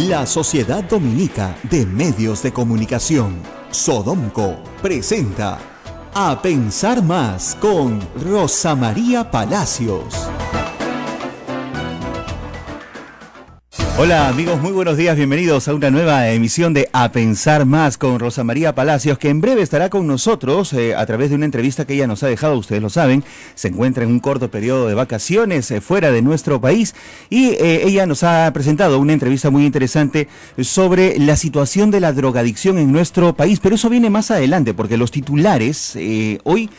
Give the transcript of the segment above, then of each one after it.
La Sociedad Dominica de Medios de Comunicación, Sodomco, presenta A Pensar Más con Rosa María Palacios. Hola amigos, muy buenos días, bienvenidos a una nueva emisión de A Pensar Más con Rosa María Palacios, que en breve estará con nosotros a través de una entrevista que ella nos ha dejado, ustedes lo saben, se encuentra en un corto periodo de vacaciones fuera de nuestro país y ella nos ha presentado una entrevista muy interesante sobre la situación de la drogadicción en nuestro país, pero eso viene más adelante porque los titulares hoy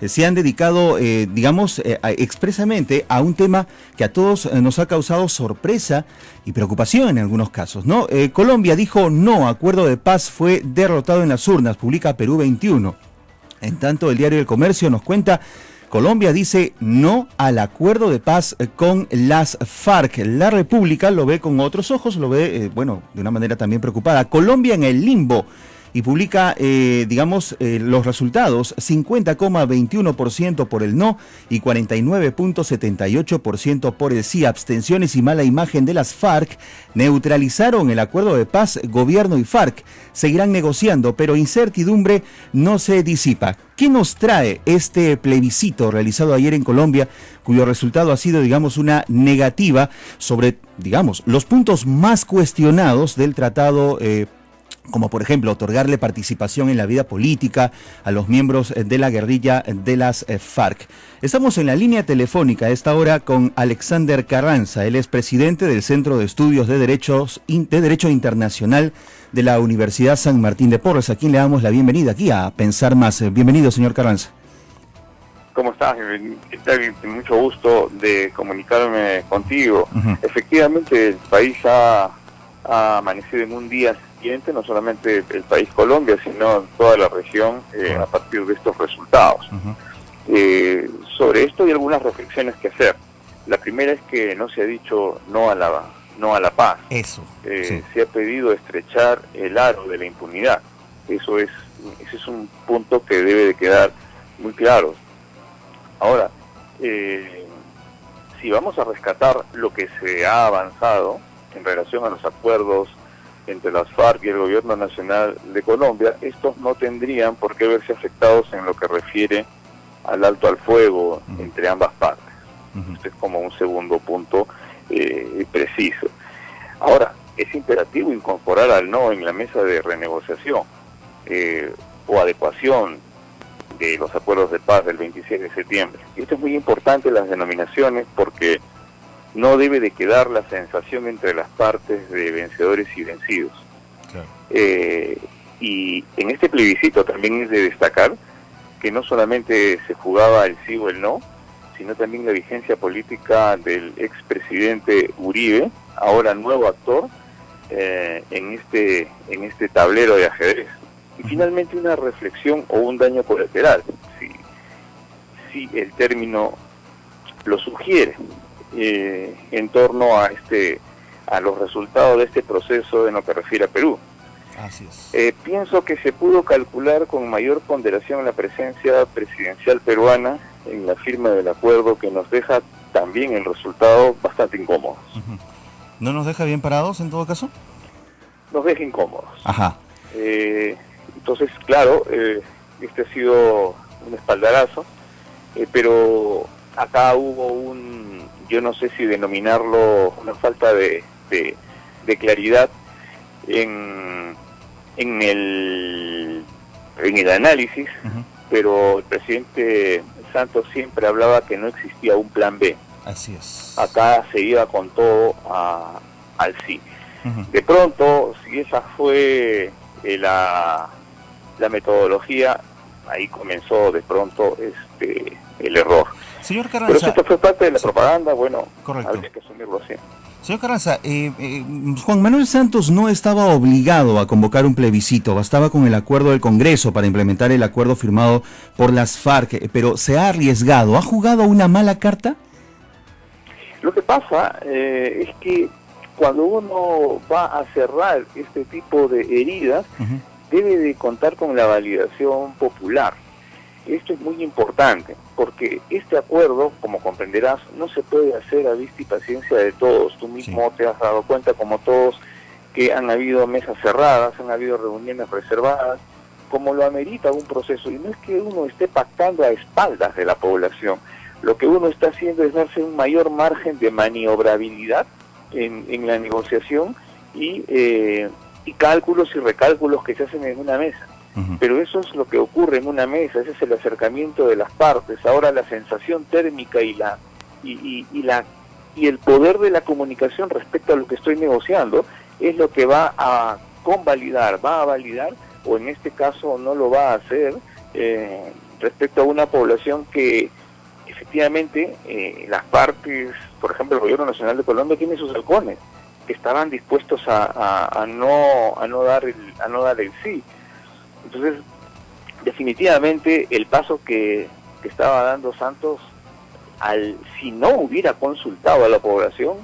se han dedicado, expresamente a un tema que a todos nos ha causado sorpresa y preocupación en algunos casos, ¿no? Colombia dijo no, acuerdo de paz fue derrotado en las urnas, publica Perú 21. En tanto, el diario El Comercio nos cuenta, Colombia dice no al acuerdo de paz con las FARC. La República lo ve con otros ojos, lo ve, de una manera también preocupada. Colombia en el limbo. Y publica, los resultados, 50,21% por el no y 49,78% por el sí. Abstenciones y mala imagen de las FARC neutralizaron el acuerdo de paz. Gobierno y FARC seguirán negociando, pero incertidumbre no se disipa. ¿Qué nos trae este plebiscito realizado ayer en Colombia, cuyo resultado ha sido, una negativa sobre, los puntos más cuestionados del tratado como por ejemplo otorgarle participación en la vida política a los miembros de la guerrilla de las FARC? Estamos en la línea telefónica a esta hora con Alexander Carranza. Él es presidente del Centro de Estudios de Derecho Internacional de la Universidad San Martín de Porres, a quien le damos la bienvenida aquí a Pensar Más. Bienvenido, señor Carranza. ¿Cómo estás? Mucho gusto de comunicarme contigo. Efectivamente, el país ha amanecido en un día siguiente, no solamente el país Colombia, sino toda la región a partir de estos resultados. Sobre esto hay algunas reflexiones que hacer. La primera es que no se ha dicho no a la paz. Eso. Sí. Se ha pedido estrechar el aro de la impunidad. Ese es un punto que debe de quedar muy claro. Ahora, si vamos a rescatar lo que se ha avanzado en relación a los acuerdos entre las FARC y el Gobierno Nacional de Colombia, estos no tendrían por qué verse afectados en lo que refiere al alto al fuego entre ambas partes. Este es como un segundo punto preciso. Ahora, es imperativo incorporar al no en la mesa de renegociación o adecuación de los acuerdos de paz del 26 de septiembre. Y esto es muy importante, las denominaciones, porque no debe de quedar la sensación entre las partes de vencedores y vencidos. Claro. Y en este plebiscito también es de destacar que no solamente se jugaba el sí o el no, sino también la vigencia política del expresidente Uribe, ahora nuevo actor, en este tablero de ajedrez. Y finalmente una reflexión o un daño colateral, si el término lo sugiere, en torno a los resultados de este proceso en lo que refiere a Perú. Así es. Pienso que se pudo calcular con mayor ponderación la presencia presidencial peruana en la firma del acuerdo, que nos deja también el resultado bastante incómodo. ¿No nos deja bien parados en todo caso? Nos deja incómodos. Ajá. Entonces, claro, este ha sido un espaldarazo, pero acá hubo yo no sé si denominarlo una falta de claridad en el análisis, pero el presidente Santos siempre hablaba que no existía un plan B. Así es. Acá se iba con todo al sí. De pronto, si esa fue la metodología, ahí comenzó de pronto el error. Señor Carranza, pero si esto fue parte de la propaganda, correcto, habría que asumirlo así. Señor Carranza, Juan Manuel Santos no estaba obligado a convocar un plebiscito, bastaba con el acuerdo del Congreso para implementar el acuerdo firmado por las FARC, pero se ha arriesgado, ¿ha jugado una mala carta? Lo que pasa es que cuando uno va a cerrar este tipo de heridas, debe de contar con la validación popular. Esto es muy importante, porque este acuerdo, como comprenderás, no se puede hacer a vista y paciencia de todos. Tú mismo te has dado cuenta como todos que han habido mesas cerradas, han habido reuniones reservadas, como lo amerita un proceso, y no es que uno esté pactando a espaldas de la población, lo que uno está haciendo es darse un mayor margen de maniobrabilidad en la negociación y cálculos y recálculos que se hacen en una mesa. Pero eso es lo que ocurre en una mesa, ese es el acercamiento de las partes. Ahora la sensación térmica y el poder de la comunicación respecto a lo que estoy negociando es lo que va a convalidar, va a validar, o en este caso no lo va a hacer, respecto a una población que efectivamente las partes, por ejemplo el Gobierno Nacional de Colombia tiene sus halcones que estaban dispuestos a no dar el sí. Entonces, definitivamente el paso que estaba dando Santos, si no hubiera consultado a la población,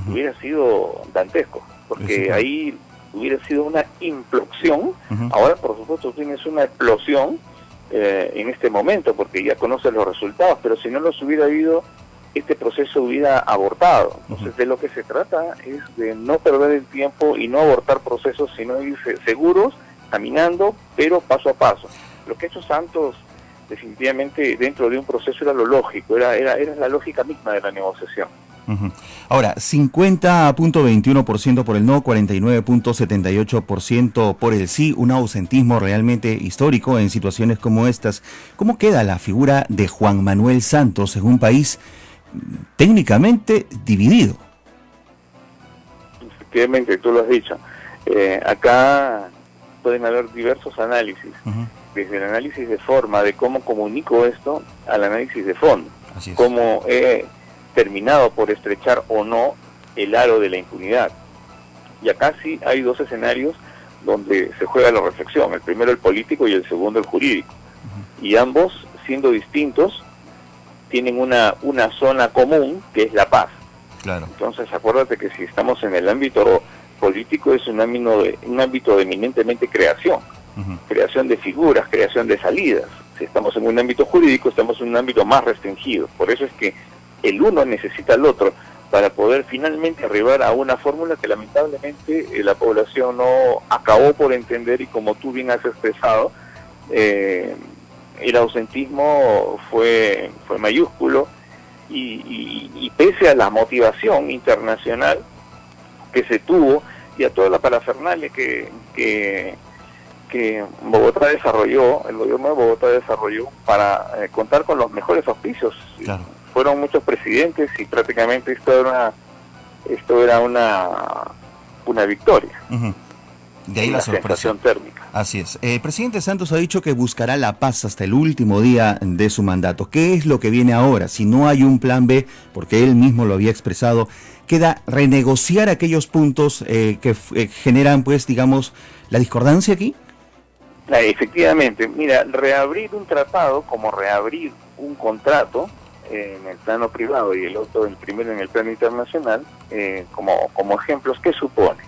hubiera sido dantesco, porque ahí hubiera sido una implosión. Ahora, por supuesto, tienes una explosión en este momento, porque ya conoces los resultados, pero si no los hubiera habido, este proceso hubiera abortado. Entonces, de lo que se trata es de no perder el tiempo y no abortar procesos, sino ir seguros, caminando, pero paso a paso. Lo que ha hecho Santos, definitivamente, dentro de un proceso era lo lógico, era la lógica misma de la negociación. Ahora, 50.21% por el no, 49.78% por el sí, un ausentismo realmente histórico en situaciones como estas. ¿Cómo queda la figura de Juan Manuel Santos en un país técnicamente dividido? Efectivamente, tú lo has dicho. Acá pueden haber diversos análisis, desde el análisis de forma, de cómo comunico esto, al análisis de fondo, cómo he terminado por estrechar o no el aro de la impunidad. Y acá sí hay dos escenarios donde se juega la reflexión, el primero el político y el segundo el jurídico, y ambos, siendo distintos, tienen una zona común, que es la paz. Claro. Entonces acuérdate que si estamos en el ámbito político, es un ámbito de eminentemente creación, creación de figuras, creación de salidas. Si estamos en un ámbito jurídico, estamos en un ámbito más restringido. Por eso es que el uno necesita al otro para poder finalmente arribar a una fórmula que lamentablemente la población no acabó por entender, y como tú bien has expresado, el ausentismo fue mayúsculo, y pese a la motivación internacional que se tuvo y a toda la parafernalia que Bogotá desarrolló, el gobierno de Bogotá desarrolló para contar con los mejores auspicios. Claro. Fueron muchos presidentes y prácticamente esto era una victoria. De ahí la sorpresa térmica. Así es. El presidente Santos ha dicho que buscará la paz hasta el último día de su mandato. ¿Qué es lo que viene ahora? Si no hay un plan B, porque él mismo lo había expresado, queda renegociar aquellos puntos que generan, pues, digamos, la discordancia aquí. Efectivamente, mira, reabrir un tratado como reabrir un contrato en el plano privado y el primero en el plano internacional, como ejemplos, ¿qué supone?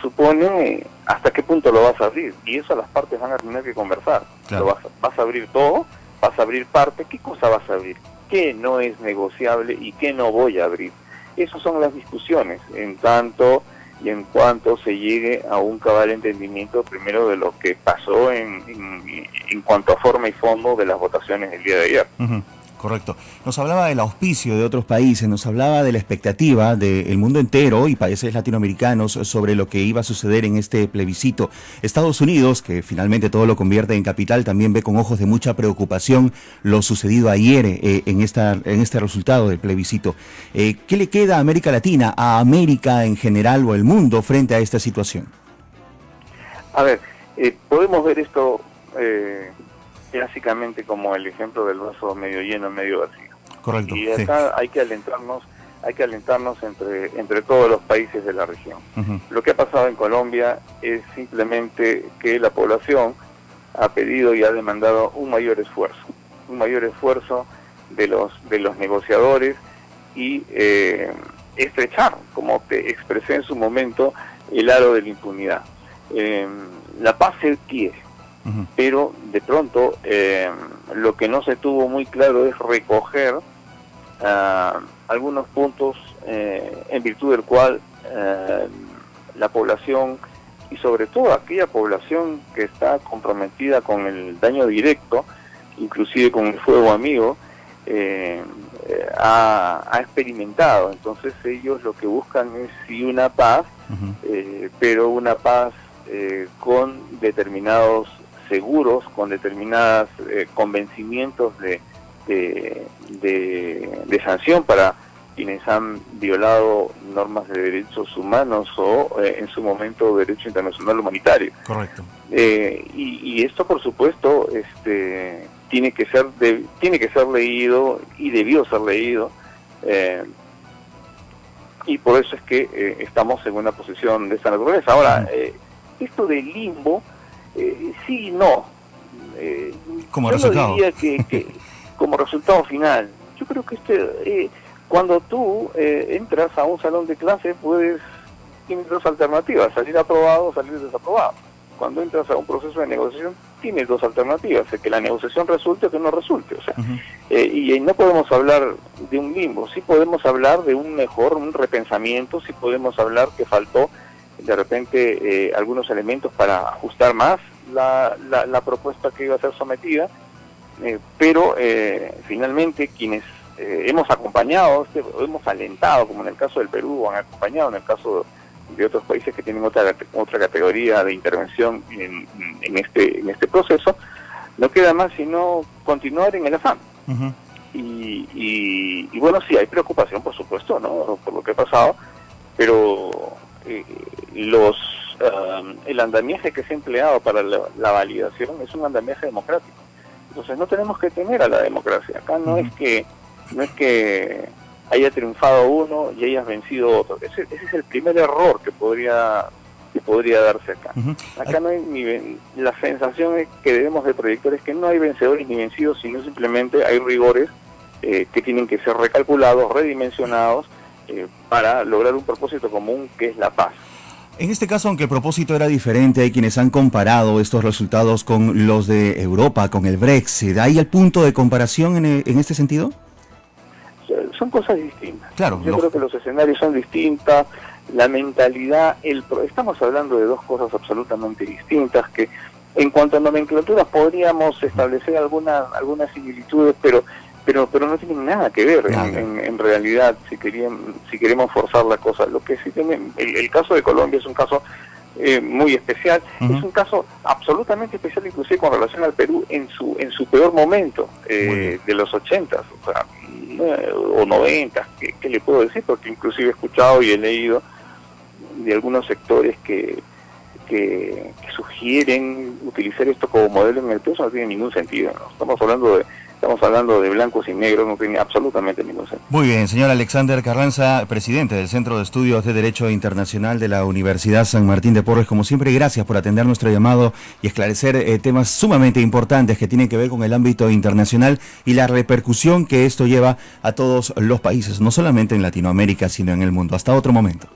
Supone hasta qué punto lo vas a abrir, y eso las partes van a tener que conversar. Claro. ¿Vas a abrir todo? ¿Vas a abrir parte? ¿Qué cosa vas a abrir? ¿Qué no es negociable y qué no voy a abrir? Esas son las discusiones, en tanto y en cuanto se llegue a un cabal entendimiento primero de lo que pasó en cuanto a forma y fondo de las votaciones del día de ayer. Correcto. Nos hablaba del auspicio de otros países, nos hablaba de la expectativa del mundo entero y países latinoamericanos sobre lo que iba a suceder en este plebiscito. Estados Unidos, que finalmente todo lo convierte en capital, también ve con ojos de mucha preocupación lo sucedido ayer en este resultado del plebiscito. ¿Qué le queda a América Latina, a América en general o el mundo frente a esta situación? A ver, podemos ver esto básicamente como el ejemplo del vaso medio lleno, medio vacío. Correcto. Y acá hay que alentarnos entre todos los países de la región. Lo que ha pasado en Colombia es simplemente que la población ha pedido y ha demandado un mayor esfuerzo de los negociadores y estrechar, como te expresé en su momento, el aro de la impunidad. La paz se quiere, pero de pronto lo que no se tuvo muy claro es recoger algunos puntos en virtud del cual la población, y sobre todo aquella población que está comprometida con el daño directo, inclusive con el fuego amigo, ha experimentado. Entonces ellos lo que buscan es sí una paz, pero una paz con determinados seguros, con determinados convencimientos de sanción para quienes han violado normas de derechos humanos o en su momento derecho internacional humanitario. Correcto. Y esto, por supuesto, tiene que ser leído y debió ser leído, y por eso es que estamos en una posición de esta naturaleza. Ahora, esto del limbo, sí y no. Como yo resultado. diría que como resultado final, yo creo que cuando tú entras a un salón de clase, tienes dos alternativas: salir aprobado o salir desaprobado. Cuando entras a un proceso de negociación, tienes dos alternativas: que la negociación resulte o que no resulte. O sea, y no podemos hablar de un limbo, sí podemos hablar de un repensamiento, sí podemos hablar que faltó de repente algunos elementos para ajustar más la propuesta que iba a ser sometida, pero finalmente quienes hemos acompañado, hemos alentado, como en el caso del Perú, o han acompañado en el caso de otros países que tienen otra categoría de intervención en este proceso, no queda más sino continuar en el afán. Y bueno, sí hay preocupación, por supuesto, ¿no?, por lo que ha pasado, pero el andamiaje que se ha empleado para la validación es un andamiaje democrático. Entonces no tenemos que temer a la democracia. Acá no es que haya triunfado uno y hayas vencido otro. Ese es el primer error que podría darse acá. Acá no hay la sensación que debemos de proyectar es que no hay vencedores ni vencidos, sino simplemente hay rigores que tienen que ser recalculados, redimensionados, para lograr un propósito común, que es la paz. En este caso, aunque el propósito era diferente, hay quienes han comparado estos resultados con los de Europa, con el Brexit. ¿Hay el punto de comparación en este sentido? Son cosas distintas. Claro, yo creo que los escenarios son distintos, la mentalidad, estamos hablando de dos cosas absolutamente distintas, que en cuanto a nomenclaturas podríamos establecer algunas similitudes, pero no tienen nada que ver en realidad, si queremos forzar la cosa. Lo que sí tiene el caso de Colombia es un caso muy especial, es un caso absolutamente especial, inclusive con relación al Perú en su peor momento, de los 80s, o 90s, ¿qué le puedo decir? Porque inclusive he escuchado y he leído de algunos sectores que sugieren utilizar esto como modelo en el Perú. Eso no tiene ningún sentido, ¿no? Estamos hablando de blancos y negros, no tiene absolutamente ningún sentido. Muy bien, señor Alexander Carranza, presidente del Centro de Estudios de Derecho Internacional de la Universidad San Martín de Porres. Como siempre, gracias por atender nuestro llamado y esclarecer temas sumamente importantes que tienen que ver con el ámbito internacional y la repercusión que esto lleva a todos los países, no solamente en Latinoamérica, sino en el mundo. Hasta otro momento.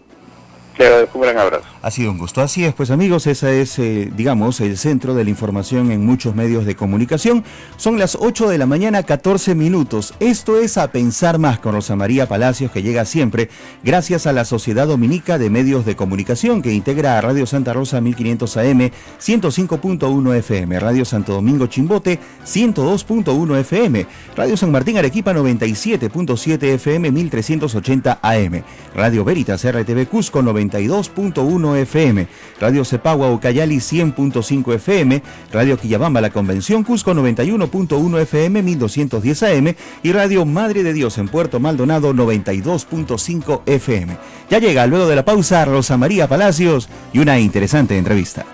Te agradezco, un gran abrazo. Ha sido un gusto. Así es, pues amigos, ese es, digamos, el centro de la información en muchos medios de comunicación. Son las 8 de la mañana, 14 minutos. Esto es A Pensar Más con Rosa María Palacios, que llega siempre gracias a la Sociedad Dominica de Medios de Comunicación, que integra a Radio Santa Rosa 1500 AM, 105.1 FM, Radio Santo Domingo Chimbote, 102.1 FM, Radio San Martín Arequipa 97.7 FM, 1380 AM, Radio Veritas RTV Cusco 92.1 FM, Radio Cepagua Ucayali 100.5 FM, Radio Quillabamba La Convención Cusco 91.1 FM 1210 AM y Radio Madre de Dios en Puerto Maldonado 92.5 FM. Ya llega luego de la pausa Rosa María Palacios y una interesante entrevista.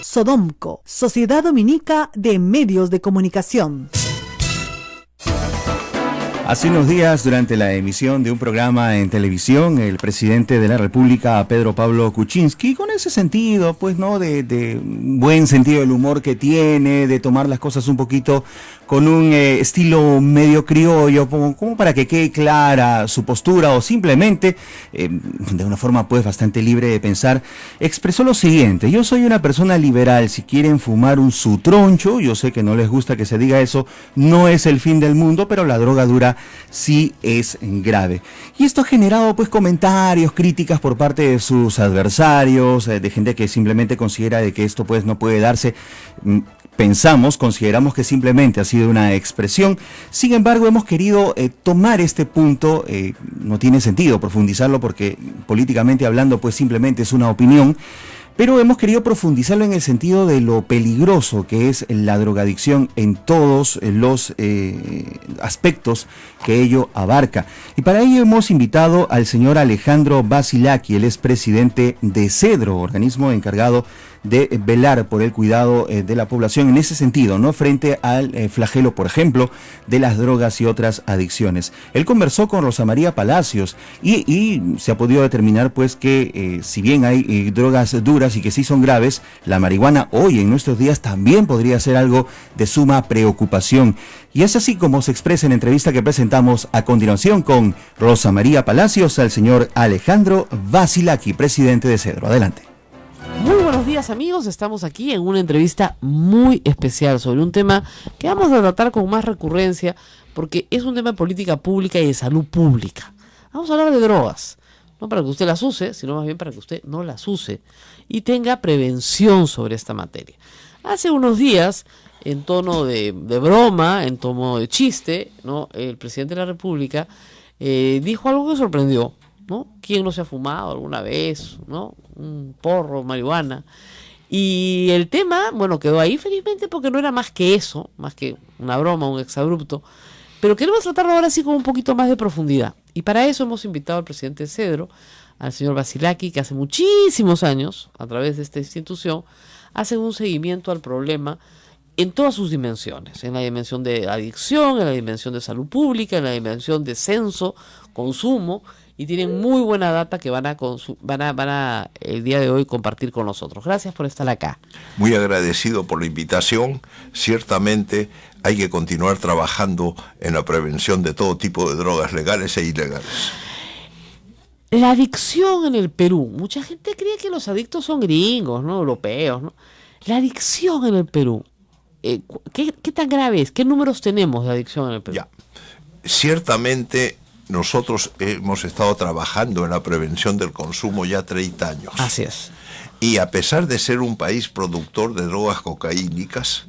Sodomco, Sociedad Dominica de Medios de Comunicación. Hace unos días, durante la emisión de un programa en televisión, el presidente de la República, Pedro Pablo Kuczynski, con ese sentido, pues, ¿no?, de buen sentido del humor que tiene, de tomar las cosas un poquito con un estilo medio criollo, como para que quede clara su postura, o simplemente, de una forma pues bastante libre de pensar, expresó lo siguiente: yo soy una persona liberal, si quieren fumar su troncho, yo sé que no les gusta que se diga eso, no es el fin del mundo, pero la droga dura sí es grave. Y esto ha generado pues comentarios, críticas por parte de sus adversarios, de gente que simplemente considera de que esto pues no puede darse. Consideramos que simplemente ha sido una expresión. Sin embargo, hemos querido tomar este punto, no tiene sentido profundizarlo porque políticamente hablando pues simplemente es una opinión, pero hemos querido profundizarlo en el sentido de lo peligroso que es la drogadicción en todos los aspectos que ello abarca. Y para ello hemos invitado al señor Alejandro Vasilaki, él es presidente de CEDRO, organismo encargado de velar por el cuidado de la población en ese sentido, ¿no? Frente al flagelo, por ejemplo, de las drogas y otras adicciones. Él conversó con Rosa María Palacios y se ha podido determinar pues que si bien hay drogas duras y que sí son graves, la marihuana hoy en nuestros días también podría ser algo de suma preocupación. Y es así como se expresa en la entrevista que presentamos a continuación con Rosa María Palacios al señor Alejandro Vasilaki, presidente de CEDRO. Adelante. Muy buenos días, amigos, estamos aquí en una entrevista muy especial sobre un tema que vamos a tratar con más recurrencia porque es un tema de política pública y de salud pública. Vamos a hablar de drogas, no para que usted las use, sino más bien para que usted no las use y tenga prevención sobre esta materia. Hace unos días, en tono de broma, en tono de chiste, ¿no?, el presidente de la República dijo algo que sorprendió, ¿no? ¿Quién no se ha fumado alguna vez, ¿no?, un porro, marihuana? Y el tema, bueno, quedó ahí felizmente porque no era más que eso, más que una broma, un exabrupto. Pero queremos tratarlo ahora sí con un poquito más de profundidad. Y para eso hemos invitado al presidente de CEDRO, al señor Vasilaki, que hace muchísimos años, a través de esta institución, hacen un seguimiento al problema en todas sus dimensiones, en la dimensión de adicción, en la dimensión de salud pública, en la dimensión de censo, consumo, y tienen muy buena data que van a el día de hoy compartir con nosotros. Gracias por estar acá. Muy agradecido por la invitación. Ciertamente hay que continuar trabajando en la prevención de todo tipo de drogas legales e ilegales. La adicción en el Perú. Mucha gente cree que los adictos son gringos, ¿no?, europeos, ¿no? La adicción en el Perú. ¿Qué tan grave es? ¿Qué números tenemos de adicción en el Perú? Ya. Ciertamente nosotros hemos estado trabajando en la prevención del consumo ya 30 años. Así es. Y a pesar de ser un país productor de drogas cocaínicas,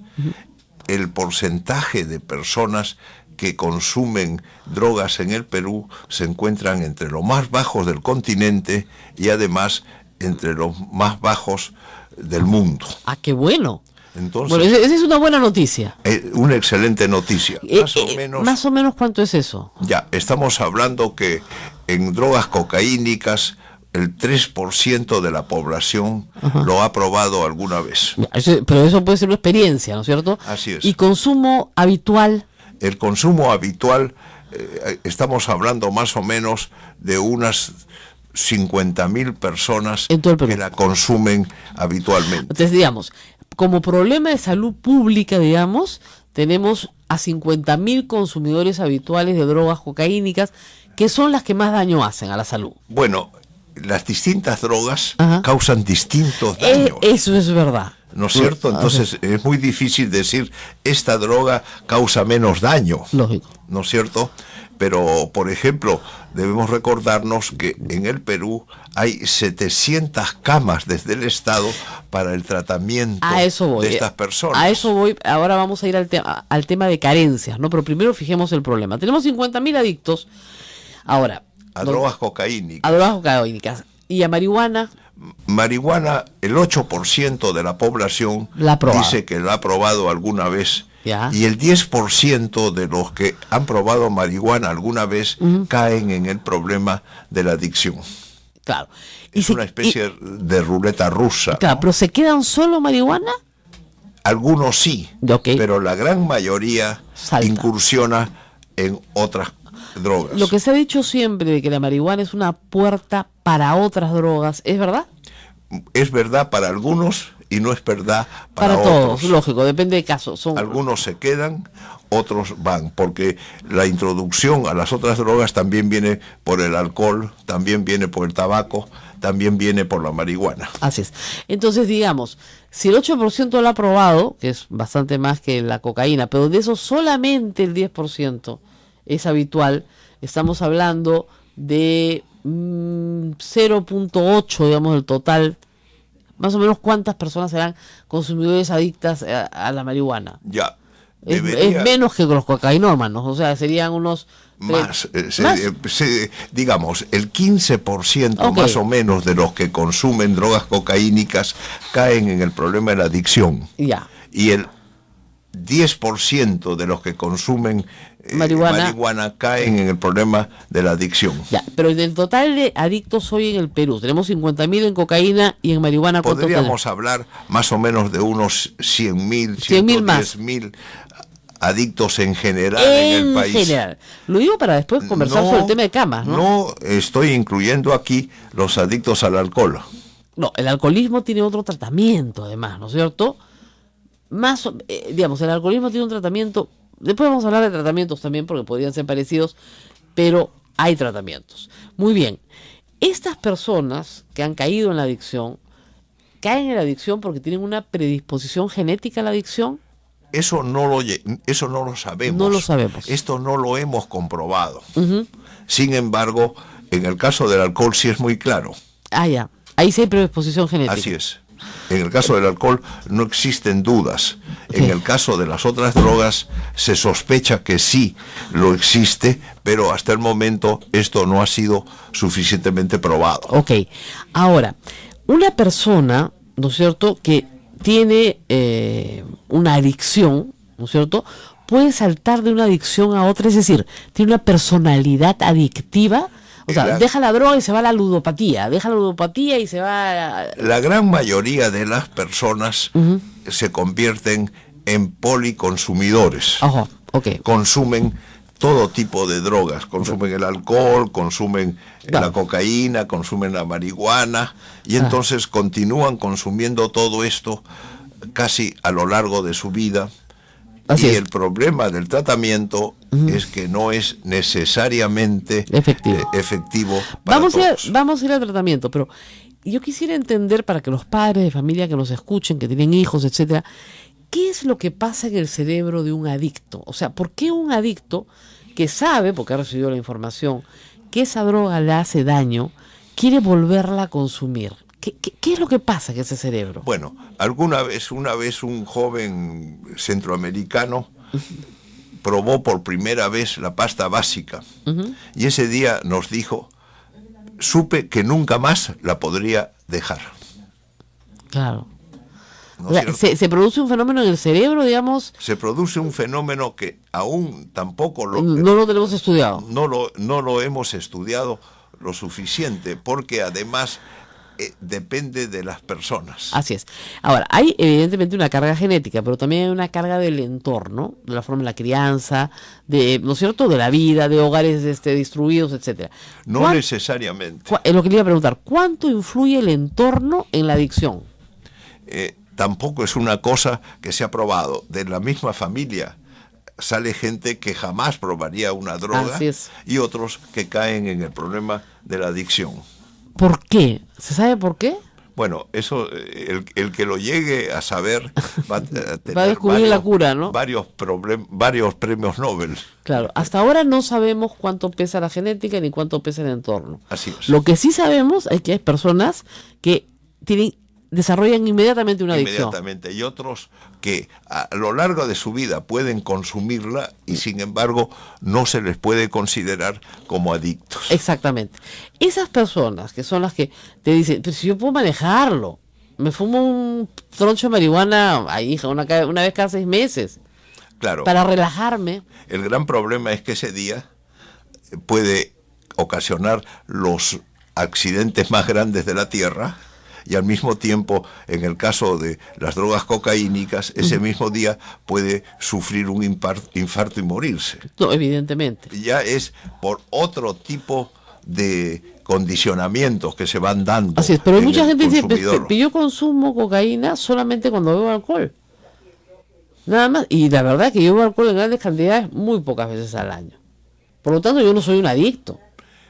el porcentaje de personas que consumen drogas en el Perú se encuentran entre los más bajos del continente y además entre los más bajos del mundo. ¡Ah, qué bueno! Entonces, bueno, esa es una buena noticia. Una excelente noticia. Más o menos, ¿cuánto es eso? Ya, estamos hablando que en drogas cocaínicas el 3% de la población lo ha probado alguna vez. Pero eso puede ser una experiencia, ¿no es cierto? Así es. ¿Y consumo habitual? El consumo habitual, estamos hablando más o menos de unas 50.000 personas que la consumen habitualmente. Entonces, digamos, como problema de salud pública, digamos, tenemos a 50.000 consumidores habituales de drogas cocaínicas, que son las que más daño hacen a la salud. Bueno, las distintas drogas causan distintos daños. Eso es verdad. ¿No es cierto? Entonces es muy difícil decir, esta droga causa menos daño. Lógico. ¿No es cierto? Pero, por ejemplo, debemos recordarnos que en el Perú hay 700 camas desde el Estado para el tratamiento de estas personas. A eso voy. Ahora vamos a ir al tema de carencias, ¿no? Pero primero fijemos el problema. Tenemos 50.000 adictos. Ahora. A drogas cocaínicas. A drogas cocaínicas. ¿Y a marihuana? Marihuana, el 8% de la población dice que la ha probado alguna vez. Ya. Y el 10% de los que han probado marihuana alguna vez caen en el problema de la adicción. Claro. Es una especie de ruleta rusa. Claro, ¿no? ¿pero se quedan solo marihuana? Algunos sí, pero la gran mayoría incursiona en otras drogas. Lo que se ha dicho siempre de que la marihuana es una puerta para otras drogas, ¿es verdad? Es verdad para algunos y no es verdad para otros. todos, lógico, depende de caso. Algunos se quedan, otros van, porque la introducción a las otras drogas también viene por el alcohol, también viene por el tabaco, también viene por la marihuana. Así es. Entonces, digamos, si el 8% lo ha probado, que es bastante más que la cocaína, pero de eso solamente el 10% es habitual, estamos hablando de 0.8, digamos, del total. Más o menos, ¿cuántas personas serán consumidores adictas a la marihuana? Ya. Es menos que los cocainómanos, o sea, serían unos... Más, digamos, el 15% más o menos de los que consumen drogas cocaínicas caen en el problema de la adicción. Ya. Y el 10% de los que consumen marihuana caen en el problema de la adicción. Ya, pero del total de adictos hoy en el Perú, tenemos 50.000 en cocaína y en marihuana. Podríamos hablar más o menos de unos 100.000, 110.000 adictos en general en el país. En general. Lo digo para después conversar sobre el tema de camas, ¿no? No estoy incluyendo aquí los adictos al alcohol. No, el alcoholismo tiene otro tratamiento además, ¿no es cierto? Digamos, el alcoholismo tiene un tratamiento, después vamos a hablar de tratamientos también porque podrían ser parecidos, pero hay tratamientos. Muy bien, estas personas que han caído en la adicción, ¿caen en la adicción porque tienen una predisposición genética a la adicción? Eso no lo sabemos. No lo sabemos. Esto no lo hemos comprobado. Sin embargo, en el caso del alcohol sí es muy claro. Ah, ya. Ahí sí hay predisposición genética. Así es. En el caso del alcohol no existen dudas. En el caso de las otras drogas se sospecha que sí lo existe, pero hasta el momento esto no ha sido suficientemente probado. Ok. Ahora, una persona, ¿no es cierto?, que tiene una adicción, ¿no es cierto?, puede saltar de una adicción a otra, es decir, tiene una personalidad adictiva. O sea, deja la droga y se va a la ludopatía, y se va a... La gran mayoría de las personas se convierten en policonsumidores. Ojo, okay. Consumen todo tipo de drogas, consumen el alcohol, consumen la cocaína, consumen la marihuana, y entonces continúan consumiendo todo esto casi a lo largo de su vida. Así es. El problema del tratamiento es que no es necesariamente efectivo para todos. Vamos a ir al tratamiento, pero yo quisiera entender, para que los padres de familia que nos escuchen, que tienen hijos, etcétera, ¿qué es lo que pasa en el cerebro de un adicto? O sea, ¿por qué un adicto que sabe, porque ha recibido la información, que esa droga le hace daño, quiere volverla a consumir? ¿Qué es lo que pasa en ese cerebro? Bueno, una vez un joven centroamericano probó por primera vez la pasta básica, y ese día nos dijo, supe que nunca más la podría dejar. Claro. ¿No? O sea, ¿se produce un fenómeno en el cerebro, digamos? Se produce un fenómeno que aún tampoco no lo tenemos estudiado. No lo hemos estudiado lo suficiente, porque además depende de las personas. Así es. Ahora, hay evidentemente una carga genética, pero también hay una carga del entorno, de la forma de la crianza, ¿no es cierto?, de la vida, de hogares destruidos, etcétera. No necesariamente. Es lo que le iba a preguntar. ¿Cuánto influye el entorno en la adicción? Tampoco es una cosa que se ha probado. De la misma familia sale gente que jamás probaría una droga y otros que caen en el problema de la adicción. ¿Por qué? ¿Se sabe por qué? Bueno, eso, el que lo llegue a saber va a tener va a descubrir la cura, ¿no? Varios premios Nobel. Claro, hasta ahora no sabemos cuánto pesa la genética ni cuánto pesa el entorno. Así es. Lo que sí sabemos es que hay personas que desarrollan inmediatamente una adicción. Inmediatamente, y otros que a lo largo de su vida pueden consumirla y sin embargo no se les puede considerar como adictos. Exactamente. Esas personas que son las que te dicen, pero si yo puedo manejarlo, me fumo un troncho de marihuana, una vez cada 6 meses. Claro. Para relajarme. El gran problema es que ese día puede ocasionar los accidentes más grandes de la Tierra. Y al mismo tiempo, en el caso de las drogas cocaínicas, ese mismo día puede sufrir un infarto y morirse. No, evidentemente. Ya es por otro tipo de condicionamientos que se van dando. Así es, pero mucha gente dice, yo consumo cocaína solamente cuando bebo alcohol. Nada más. Y la verdad que yo bebo alcohol en grandes cantidades muy pocas veces al año. Por lo tanto, yo no soy un adicto.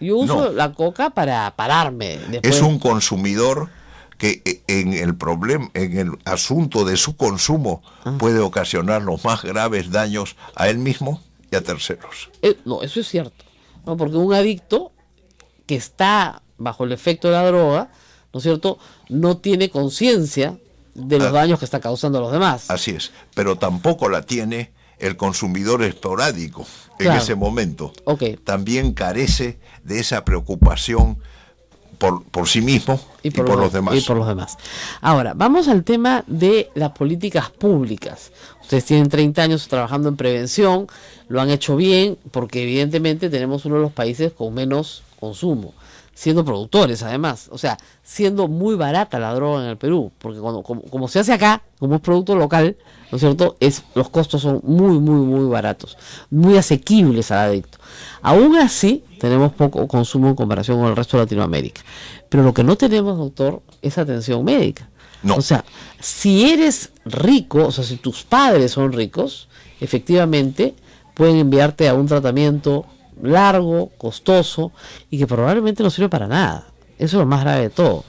Yo uso No. la coca para pararme. Después. Es un consumidor que en el asunto de su consumo puede ocasionar los más graves daños a él mismo y a terceros. No, eso es cierto. No, porque un adicto que está bajo el efecto de la droga, ¿no es cierto?, no tiene conciencia de los daños que está causando a los demás. Así es, pero tampoco la tiene el consumidor esporádico en Claro. ese momento. Ok. También carece de esa preocupación por sí mismo y por los demás. Y por los demás. Ahora, vamos al tema de las políticas públicas. Ustedes tienen 30 años trabajando en prevención, lo han hecho bien, porque evidentemente tenemos uno de los países con menos consumo, siendo productores además, o sea, siendo muy barata la droga en el Perú, porque como se hace acá, como es producto local, ¿no es cierto?, los costos son muy, muy, muy baratos, muy asequibles al adicto. Aún así, tenemos poco consumo en comparación con el resto de Latinoamérica. Pero lo que no tenemos, doctor, es atención médica. No. O sea, si eres rico, o sea, si tus padres son ricos, efectivamente pueden enviarte a un tratamiento largo, costoso y que probablemente no sirve para nada. Eso es lo más grave de todo.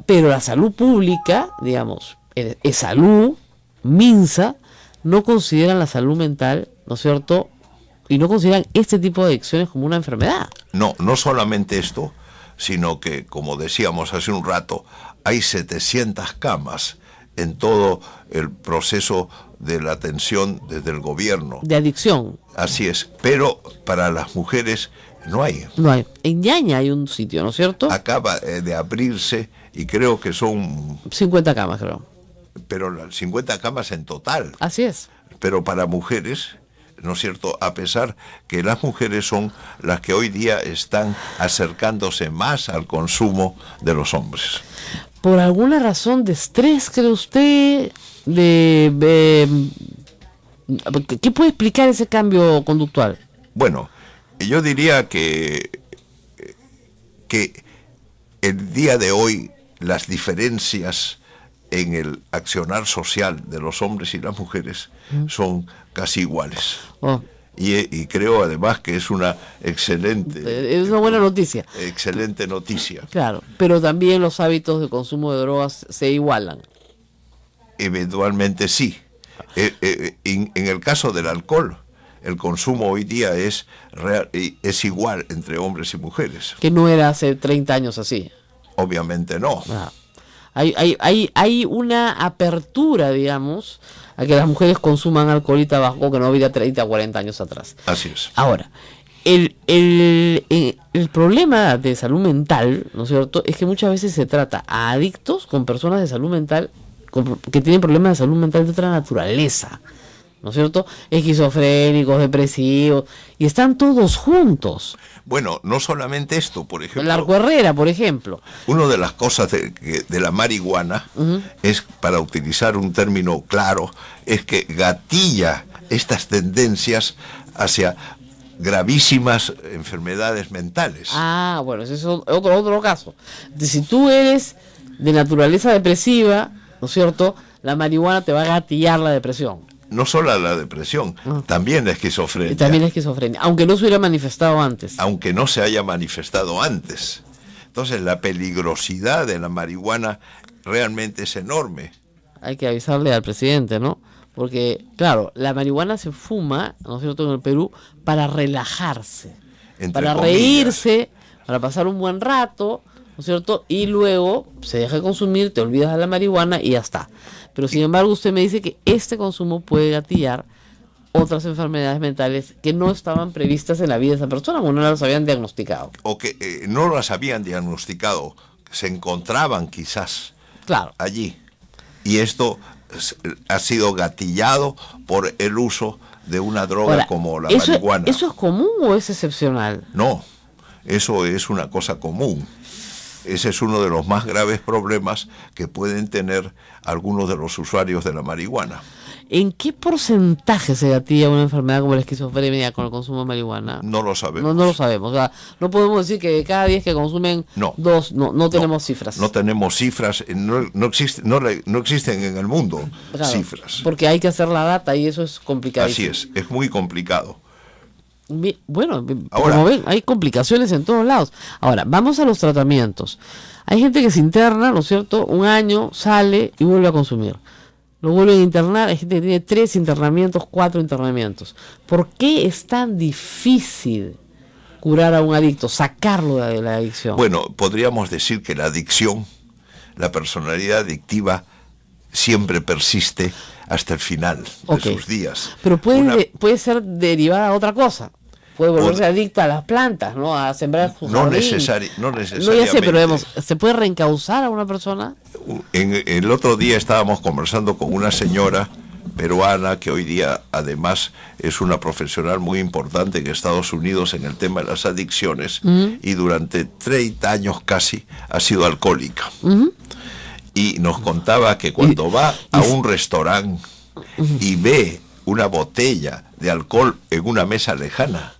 Pero la salud pública, digamos, salud, MINSA, no consideran la salud mental, ¿no es cierto?, y no consideran este tipo de adicciones como una enfermedad. No solamente esto, sino que, como decíamos hace un rato, hay 700 camas en todo el proceso de la atención desde el gobierno. De adicción. Así es, pero para las mujeres no hay. No hay. En Ñaña hay un sitio, ¿no es cierto? Acaba de abrirse y creo que son, 50 camas, creo. pero las 50 camas en total. Así es. Pero para mujeres, ¿no es cierto?, a pesar que las mujeres son las que hoy día están acercándose más al consumo de los hombres. ¿Por alguna razón de estrés, cree usted? ¿Qué puede explicar ese cambio conductual? Bueno, yo diría que el día de hoy las diferencias en el accionar social de los hombres y las mujeres son casi iguales. Oh, Y creo además que es una excelente, es una buena noticia. excelente noticia. Claro, pero también los hábitos de consumo de drogas se igualan. Eventualmente sí. En el caso del alcohol, el consumo hoy día es igual entre hombres y mujeres. Que no era hace 30 años así. Obviamente no. Ah. Hay una apertura, digamos, a que las mujeres consuman alcohol y tabaco que no había 30 o 40 años atrás. Así es. Ahora, el problema de salud mental, ¿no es cierto?, es que muchas veces se trata a adictos con personas de salud mental que tienen problemas de salud mental de otra naturaleza, ¿no es cierto?, esquizofrénicos, depresivos, y están todos juntos. Bueno, no solamente esto, por ejemplo. El Arco Herrera, por ejemplo. Una de las cosas de la marihuana es, para utilizar un término claro, es que gatilla estas tendencias hacia gravísimas enfermedades mentales. Ah, bueno, ese es otro caso. Si tú eres de naturaleza depresiva, ¿no es cierto?, la marihuana te va a gatillar la depresión. No solo la depresión, también la esquizofrenia. Y también la esquizofrenia, aunque no se hubiera manifestado antes. Aunque no se haya manifestado antes. Entonces la peligrosidad de la marihuana realmente es enorme. Hay que avisarle al presidente, ¿no? Porque, claro, la marihuana se fuma, ¿no es cierto?, en el Perú, para relajarse, Entre para comillas. reírse, para pasar un buen rato, ¿no es cierto? Y luego se deja de consumir, te olvidas de la marihuana y ya está. Pero sin embargo usted me dice que este consumo puede gatillar otras enfermedades mentales que no estaban previstas en la vida de esa persona o no las habían diagnosticado. O que no las habían diagnosticado, se encontraban quizás Claro. allí. Y esto ha sido gatillado por el uso de una droga Ahora, como la ¿eso marihuana. es común o es excepcional? No, eso es una cosa común. Ese es uno de los más graves problemas que pueden tener algunos de los usuarios de la marihuana. ¿En qué porcentaje se gatilla una enfermedad como la esquizofrenia con el consumo de marihuana? No lo sabemos. No lo sabemos. O sea, no podemos decir que de cada 10 que consumen, dos, no tenemos cifras. No tenemos cifras, no existen en el mundo cifras. Porque hay que hacer la data y eso es complicado. Así es muy complicado. Bueno, ahora, como ven, hay complicaciones en todos lados. Ahora, vamos a los tratamientos. Hay gente que se interna, ¿no es cierto? Un año, sale y vuelve a consumir. Lo vuelven a internar, hay gente que tiene 3 internamientos, 4 internamientos. ¿Por qué es tan difícil curar a un adicto, sacarlo de la adicción? Bueno, podríamos decir que la adicción, la personalidad adictiva, siempre persiste hasta el final de sus días. Pero puede ser derivada a otra cosa. Puede volverse adicto a las plantas, ¿no? A sembrar su jardín. No necesariamente. No, ya sé, pero vemos, ¿se puede reencauzar a una persona? El otro día estábamos conversando con una señora peruana que hoy día además es una profesional muy importante en Estados Unidos en el tema de las adicciones y durante 30 años casi ha sido alcohólica. Y nos contaba que cuando va a un restaurante y ve una botella de alcohol en una mesa lejana,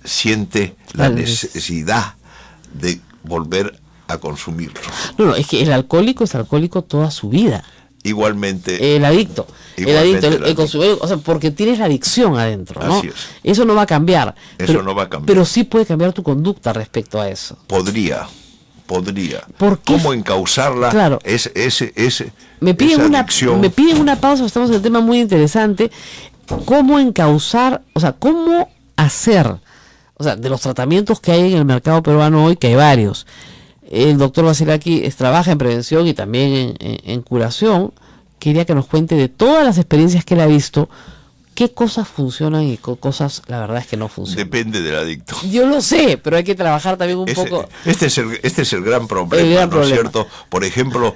siente la necesidad de volver a consumirlo. No, es que el alcohólico es alcohólico toda su vida. Igualmente. El adicto, el consumidor, o sea, porque tienes la adicción adentro, ¿no? Así es. Eso no va a cambiar. No va a cambiar. Pero sí puede cambiar tu conducta respecto a eso. Podría. ¿Por qué? ¿Cómo encauzarla? Claro. Me piden una pausa, estamos en un tema muy interesante. ¿Cómo encauzar, o sea, cómo hacer, o sea, de los tratamientos que hay en el mercado peruano hoy, que hay varios? El doctor Basilaki trabaja en prevención y también en curación. Quería que nos cuente de todas las experiencias que él ha visto, qué cosas funcionan y qué cosas la verdad es que no funcionan. Depende del adicto. Yo lo sé, pero hay que trabajar también un poco. Este es el gran problema, ¿no es cierto? Por ejemplo,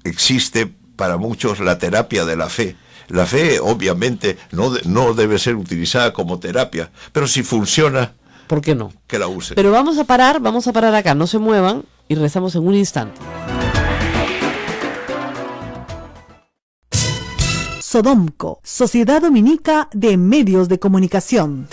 existe para muchos la terapia de la fe. La fe obviamente no debe ser utilizada como terapia, pero si funciona, ¿por qué no? Que la use. Pero vamos a parar acá, no se muevan y regresamos en un instante. Sodomco, Sociedad Dominica de Medios de Comunicación.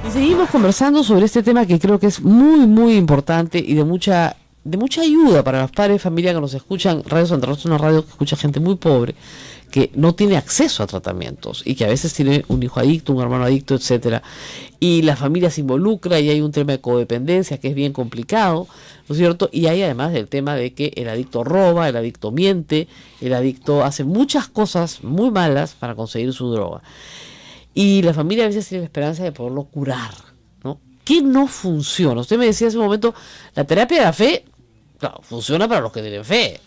Y seguimos conversando sobre este tema que creo que es muy, muy importante y de mucha ayuda para los padres de familia que nos escuchan. Radio Santa Rosa es una radio que escucha gente muy pobre, que no tiene acceso a tratamientos y que a veces tiene un hijo adicto, un hermano adicto, etcétera. Y la familia se involucra y hay un tema de codependencia que es bien complicado, ¿no es cierto? Y hay además el tema de que el adicto roba, el adicto miente, el adicto hace muchas cosas muy malas para conseguir su droga. Y la familia a veces tiene la esperanza de poderlo curar, ¿no? ¿Qué no funciona? Usted me decía hace un momento, la terapia de la fe, claro, funciona para los que tienen fe,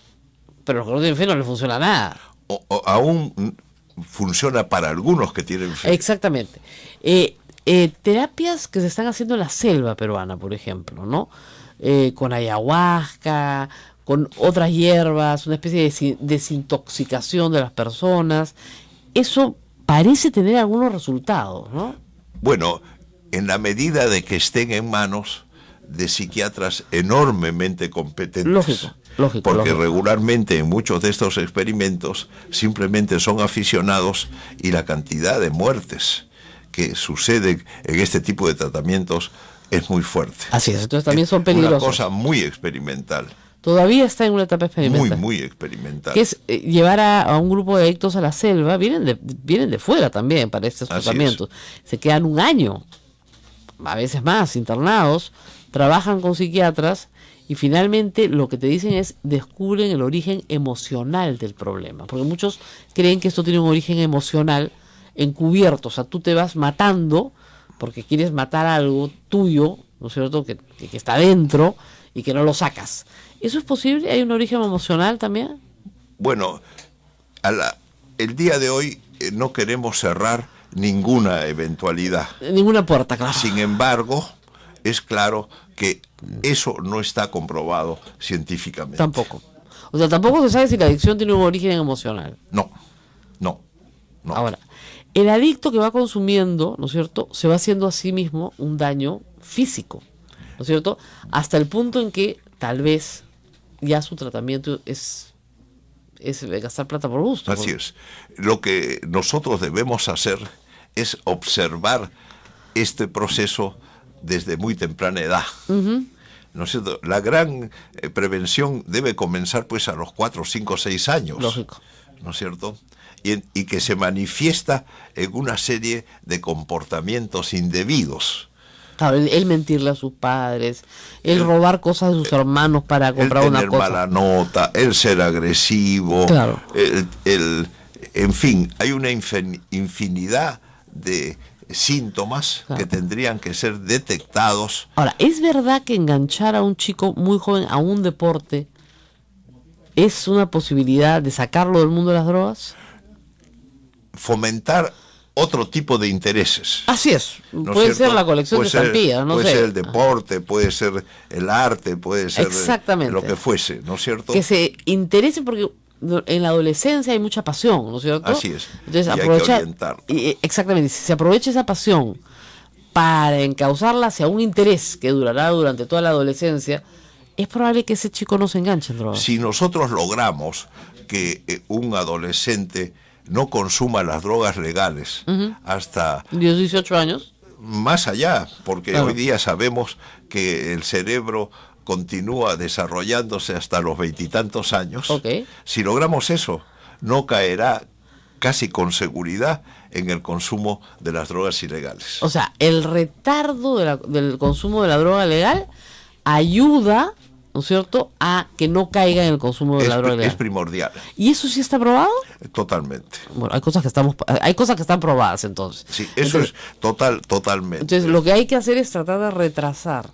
pero a los que no tienen fe no les funciona nada. O aún funciona para algunos que tienen fe. Exactamente. Terapias que se están haciendo en la selva peruana, por ejemplo, ¿no? Con ayahuasca, con otras hierbas, una especie de desintoxicación de las personas. Eso parece tener algunos resultados, ¿no? Bueno, en la medida de que estén en manos de psiquiatras enormemente competentes. Lógico. Regularmente en muchos de estos experimentos simplemente son aficionados y la cantidad de muertes que suceden en este tipo de tratamientos es muy fuerte. Así es, entonces también son peligrosos. Una cosa muy experimental. Todavía está en una etapa experimental. Muy experimental. Que es llevar a un grupo de adictos a la selva, vienen de fuera también para estos tratamientos. Se quedan un año, a veces más, internados, trabajan con psiquiatras y finalmente lo que te dicen es descubren el origen emocional del problema, porque muchos creen que esto tiene un origen emocional encubierto, o sea, tú te vas matando porque quieres matar algo tuyo, ¿no es cierto?, que está dentro y que no lo sacas. ¿Eso es posible? ¿Hay un origen emocional también? Bueno, el día de hoy no queremos cerrar ninguna eventualidad. Ninguna puerta, claro. Sin embargo, es claro que eso no está comprobado científicamente. Tampoco. O sea, tampoco se sabe si la adicción tiene un origen emocional. No. Ahora, el adicto que va consumiendo, ¿no es cierto?, se va haciendo a sí mismo un daño físico. ¿no es cierto? Hasta el punto en que tal vez ya su tratamiento es gastar plata por gusto. Así es. Lo que nosotros debemos hacer es observar este proceso desde muy temprana edad. ¿No es cierto? La gran prevención debe comenzar pues a los 4, 5, 6 años. Lógico. ¿No es cierto? Y que se manifiesta en una serie de comportamientos indebidos. Claro, el mentirle a sus padres, el robar cosas de sus hermanos para comprar una cosa. El tener mala nota, el ser agresivo, claro. En fin, hay una infinidad de síntomas claro. que tendrían que ser detectados. Ahora, ¿es verdad que enganchar a un chico muy joven a un deporte es una posibilidad de sacarlo del mundo de las drogas? Fomentar otro tipo de intereses. Así es. ¿No puede es cierto? ser la colección de estampillas, no sé. Puede ser el deporte, puede ser el arte, puede ser lo que fuese, ¿no es cierto? Que se interese porque en la adolescencia hay mucha pasión, ¿no es cierto? Así es. Entonces, y aprovechar, hay que orientarlo. Exactamente. Si se aprovecha esa pasión para encauzarla hacia un interés que durará durante toda la adolescencia, es probable que ese chico no se enganche en drogas. Si nosotros logramos que un adolescente no consuma las drogas legales hasta 18 años, más allá, porque claro. hoy día sabemos que el cerebro continúa desarrollándose hasta los 20 y tantos años. Okay. Si logramos eso, no caerá casi con seguridad en el consumo de las drogas ilegales. O sea, el retardo del consumo de la droga legal ayuda, ¿no es cierto?, a que no caiga en el consumo de la droga legal. Es primordial. ¿Y eso sí está probado? Totalmente. Bueno, hay cosas que están probadas entonces. Sí, eso es totalmente. Entonces, lo que hay que hacer es tratar de retrasar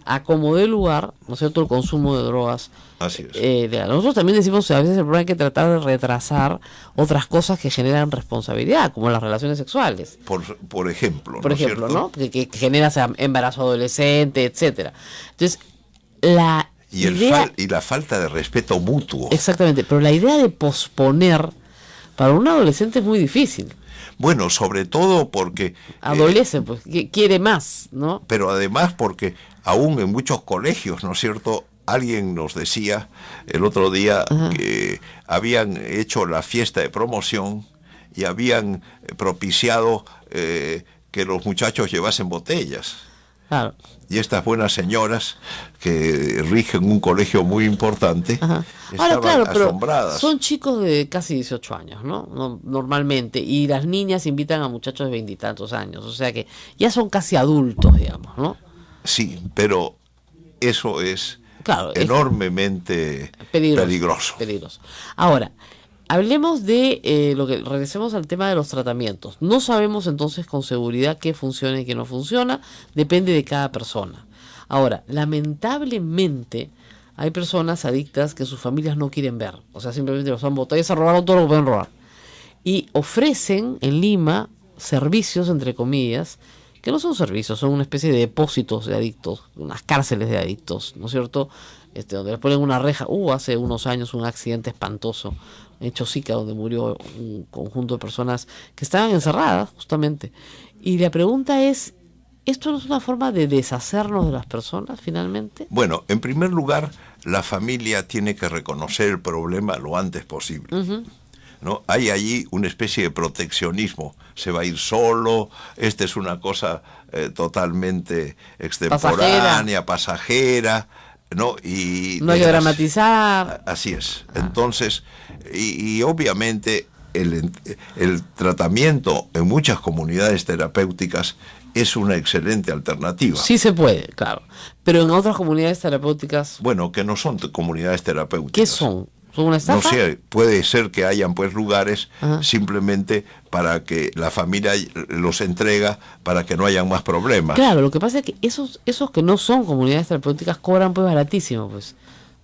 a como dé lugar, ¿no es cierto?, el consumo de drogas. Así es. Nosotros también decimos a veces el problema hay que tratar de retrasar otras cosas que generan responsabilidad, como las relaciones sexuales. Por ejemplo, Por ejemplo, ¿no? Que genera embarazo adolescente, etcétera. Entonces, y la falta de respeto mutuo. Exactamente, pero la idea de posponer para un adolescente es muy difícil. Bueno, sobre todo porque adolece, pues, quiere más, ¿no? Pero además porque aún en muchos colegios, ¿no es cierto? Alguien nos decía el otro día que habían hecho la fiesta de promoción y habían propiciado que los muchachos llevasen botellas. Claro. Y estas buenas señoras que rigen un colegio muy importante estaban asombradas. Son chicos de casi 18 años, ¿no? Normalmente. Y las niñas invitan a muchachos de 20 y tantos años. O sea que ya son casi adultos, digamos, ¿no? Sí, pero eso es enormemente peligroso. Ahora, hablemos de regresemos al tema de los tratamientos. No sabemos entonces con seguridad qué funciona y qué no funciona, depende de cada persona. Ahora, lamentablemente hay personas adictas que sus familias no quieren ver, o sea, simplemente los han botado y se robaron todo lo que pueden robar. Y ofrecen en Lima servicios, entre comillas, que no son servicios, son una especie de depósitos de adictos, unas cárceles de adictos, ¿no es cierto? Donde les ponen una reja. Hace unos años un accidente espantoso en Chosica, donde murió un conjunto de personas que estaban encerradas, justamente. Y la pregunta es, ¿esto no es una forma de deshacernos de las personas, finalmente? Bueno, en primer lugar, la familia tiene que reconocer el problema lo antes posible. ¿No? Hay allí una especie de proteccionismo. Se va a ir solo, esta es una cosa totalmente extemporánea, pasajera, ¿no? Y no hay que dramatizar. Así es. Entonces, y obviamente el tratamiento en muchas comunidades terapéuticas es una excelente alternativa. Sí se puede, claro. Pero en otras comunidades terapéuticas... Bueno, que no son comunidades terapéuticas. ¿Qué son? ¿Son una estafa? No sé, puede ser que hayan pues lugares simplemente para que la familia los entrega para que no hayan más problemas. Claro, lo que pasa es que esos que no son comunidades terapéuticas cobran pues baratísimo, pues.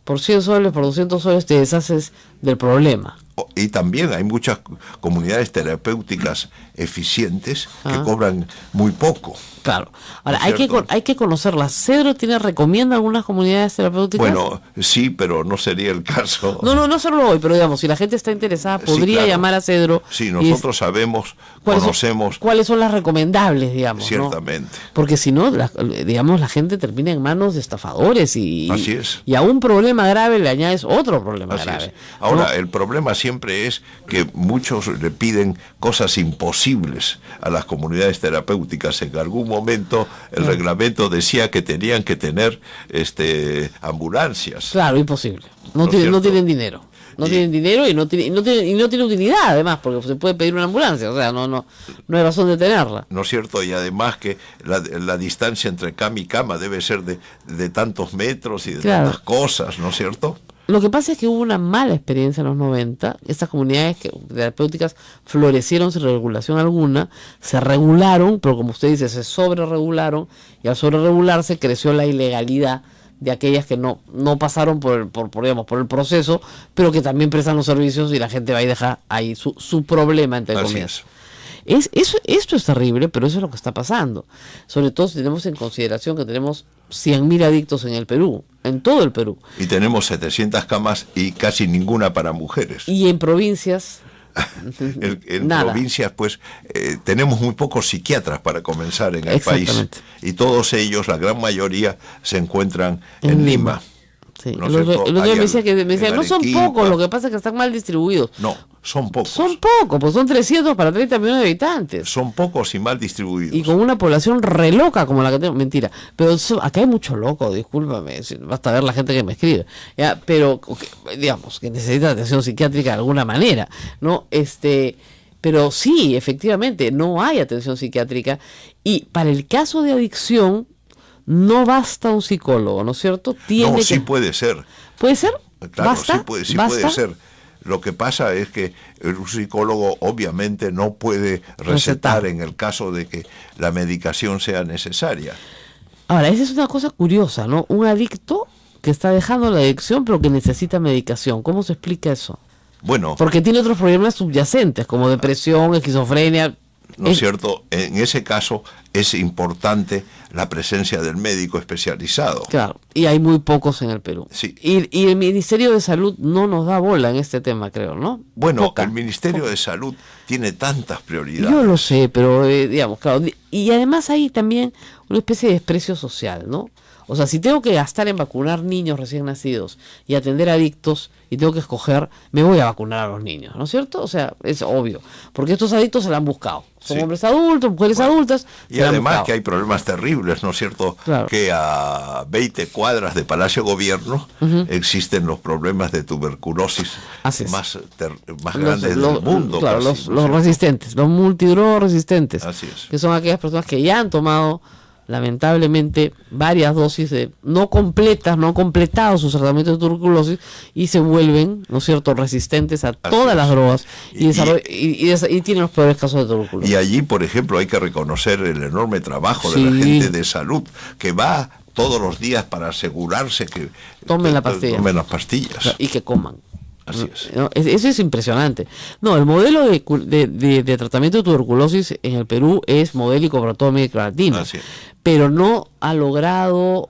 Por 100 soles, por 200 soles te deshaces del problema. Y también hay muchas comunidades terapéuticas eficientes que cobran muy poco. Claro. Ahora, ¿No hay que conocerlas. ¿Cedro recomienda algunas comunidades terapéuticas? Bueno, sí, pero no sería el caso. No solo hoy, pero digamos, si la gente está interesada, podría llamar a Cedro. Sí, nosotros sabemos, conocemos. ¿Cuáles son las recomendables, digamos? Ciertamente. ¿No? Porque si no, digamos, la gente termina en manos de estafadores Así es. Y a un problema grave le añades otro problema grave. Es. Ahora, el problema siempre es que muchos le piden cosas imposibles a las comunidades terapéuticas. En algún momento el reglamento decía que tenían que tener ambulancias. Claro, imposible. No tienen dinero. No tienen dinero y no tiene utilidad, además, porque se puede pedir una ambulancia, o sea, no hay razón de tenerla. ¿No es cierto? Y además que la distancia entre cama y cama debe ser de tantos metros y de tantas cosas, ¿no es cierto? Lo que pasa es que hubo una mala experiencia en los 90, estas comunidades terapéuticas florecieron sin regulación alguna, se regularon, pero como usted dice, se sobreregularon, y al sobreregularse creció la ilegalidad de aquellas que no pasaron por el proceso, pero que también prestan los servicios y la gente va y deja ahí su problema, entre comillas. Esto es terrible, pero eso es lo que está pasando. Sobre todo si tenemos en consideración que tenemos 100.000 adictos en el Perú, en todo el Perú. Y tenemos 700 camas y casi ninguna para mujeres. Y en provincias... en provincias, pues, tenemos muy pocos psiquiatras para comenzar en el país. Y todos ellos, la gran mayoría, se encuentran en Lima. Sí. ¿No el otro día me decía, no son pocos, lo que pasa es que están mal distribuidos. No, son pocos. Son pocos, pues son 300 para 30 millones de habitantes. Son pocos y mal distribuidos. Y con una población re loca como la que tenemos. Mentira. Pero acá hay mucho loco, discúlpame. Basta ver la gente que me escribe. ¿Ya? Pero, digamos, que necesita atención psiquiátrica de alguna manera, ¿no? Pero sí, efectivamente, no hay atención psiquiátrica. Y para el caso de adicción, no basta un psicólogo, ¿no es cierto? Sí puede ser. ¿Puede ser? Claro, ¿Basta? Sí puede ser. Lo que pasa es que un psicólogo obviamente no puede recetar en el caso de que la medicación sea necesaria. Ahora, esa es una cosa curiosa, ¿no? Un adicto que está dejando la adicción pero que necesita medicación. ¿Cómo se explica eso? Bueno, porque tiene otros problemas subyacentes como depresión, esquizofrenia. ¿No es cierto? En ese caso es importante la presencia del médico especializado. Claro, y hay muy pocos en el Perú. Sí. Y el Ministerio de Salud no nos da bola en este tema, creo, ¿no? Bueno, el Ministerio de Salud tiene tantas prioridades. Yo lo sé, pero digamos, claro, y además hay también una especie de desprecio social, ¿no? O sea, si tengo que gastar en vacunar niños recién nacidos y atender adictos y tengo que escoger, me voy a vacunar a los niños, ¿no es cierto? O sea, es obvio, porque estos adictos se la han buscado. Son hombres adultos, mujeres adultas. Y además que hay problemas terribles, ¿no es cierto? Claro. Que a 20 cuadras de Palacio Gobierno existen los problemas de tuberculosis más grandes del mundo. Claro, casi, los resistentes, los multidrogas resistentes. Así es. Que son aquellas personas que ya han tomado lamentablemente varias dosis no completas, no han completado su tratamiento de tuberculosis y se vuelven, ¿no es cierto?, resistentes a todas las drogas y tienen los peores casos de tuberculosis. Y allí, por ejemplo, hay que reconocer el enorme trabajo de la gente de salud que va todos los días para asegurarse que tomen las pastillas y que coman. Así es. ¿No? Eso es impresionante. No, el modelo de tratamiento de tuberculosis en el Perú es modélico para toda América Latina, pero no ha logrado,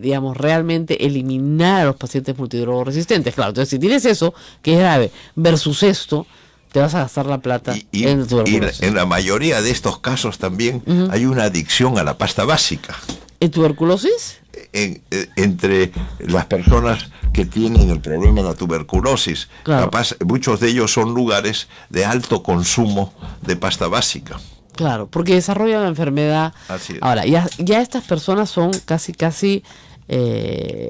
digamos, realmente eliminar a los pacientes multidrogoresistentes. Claro, entonces si tienes eso, que es grave, versus esto, te vas a gastar la plata en tuberculosis. Y en la mayoría de estos casos también hay una adicción a la pasta básica. ¿En tuberculosis? Entre las personas que tienen el problema de la tuberculosis, capaz, muchos de ellos son lugares de alto consumo de pasta básica. Claro, porque desarrollan la enfermedad. Así es. Ahora, ya estas personas son casi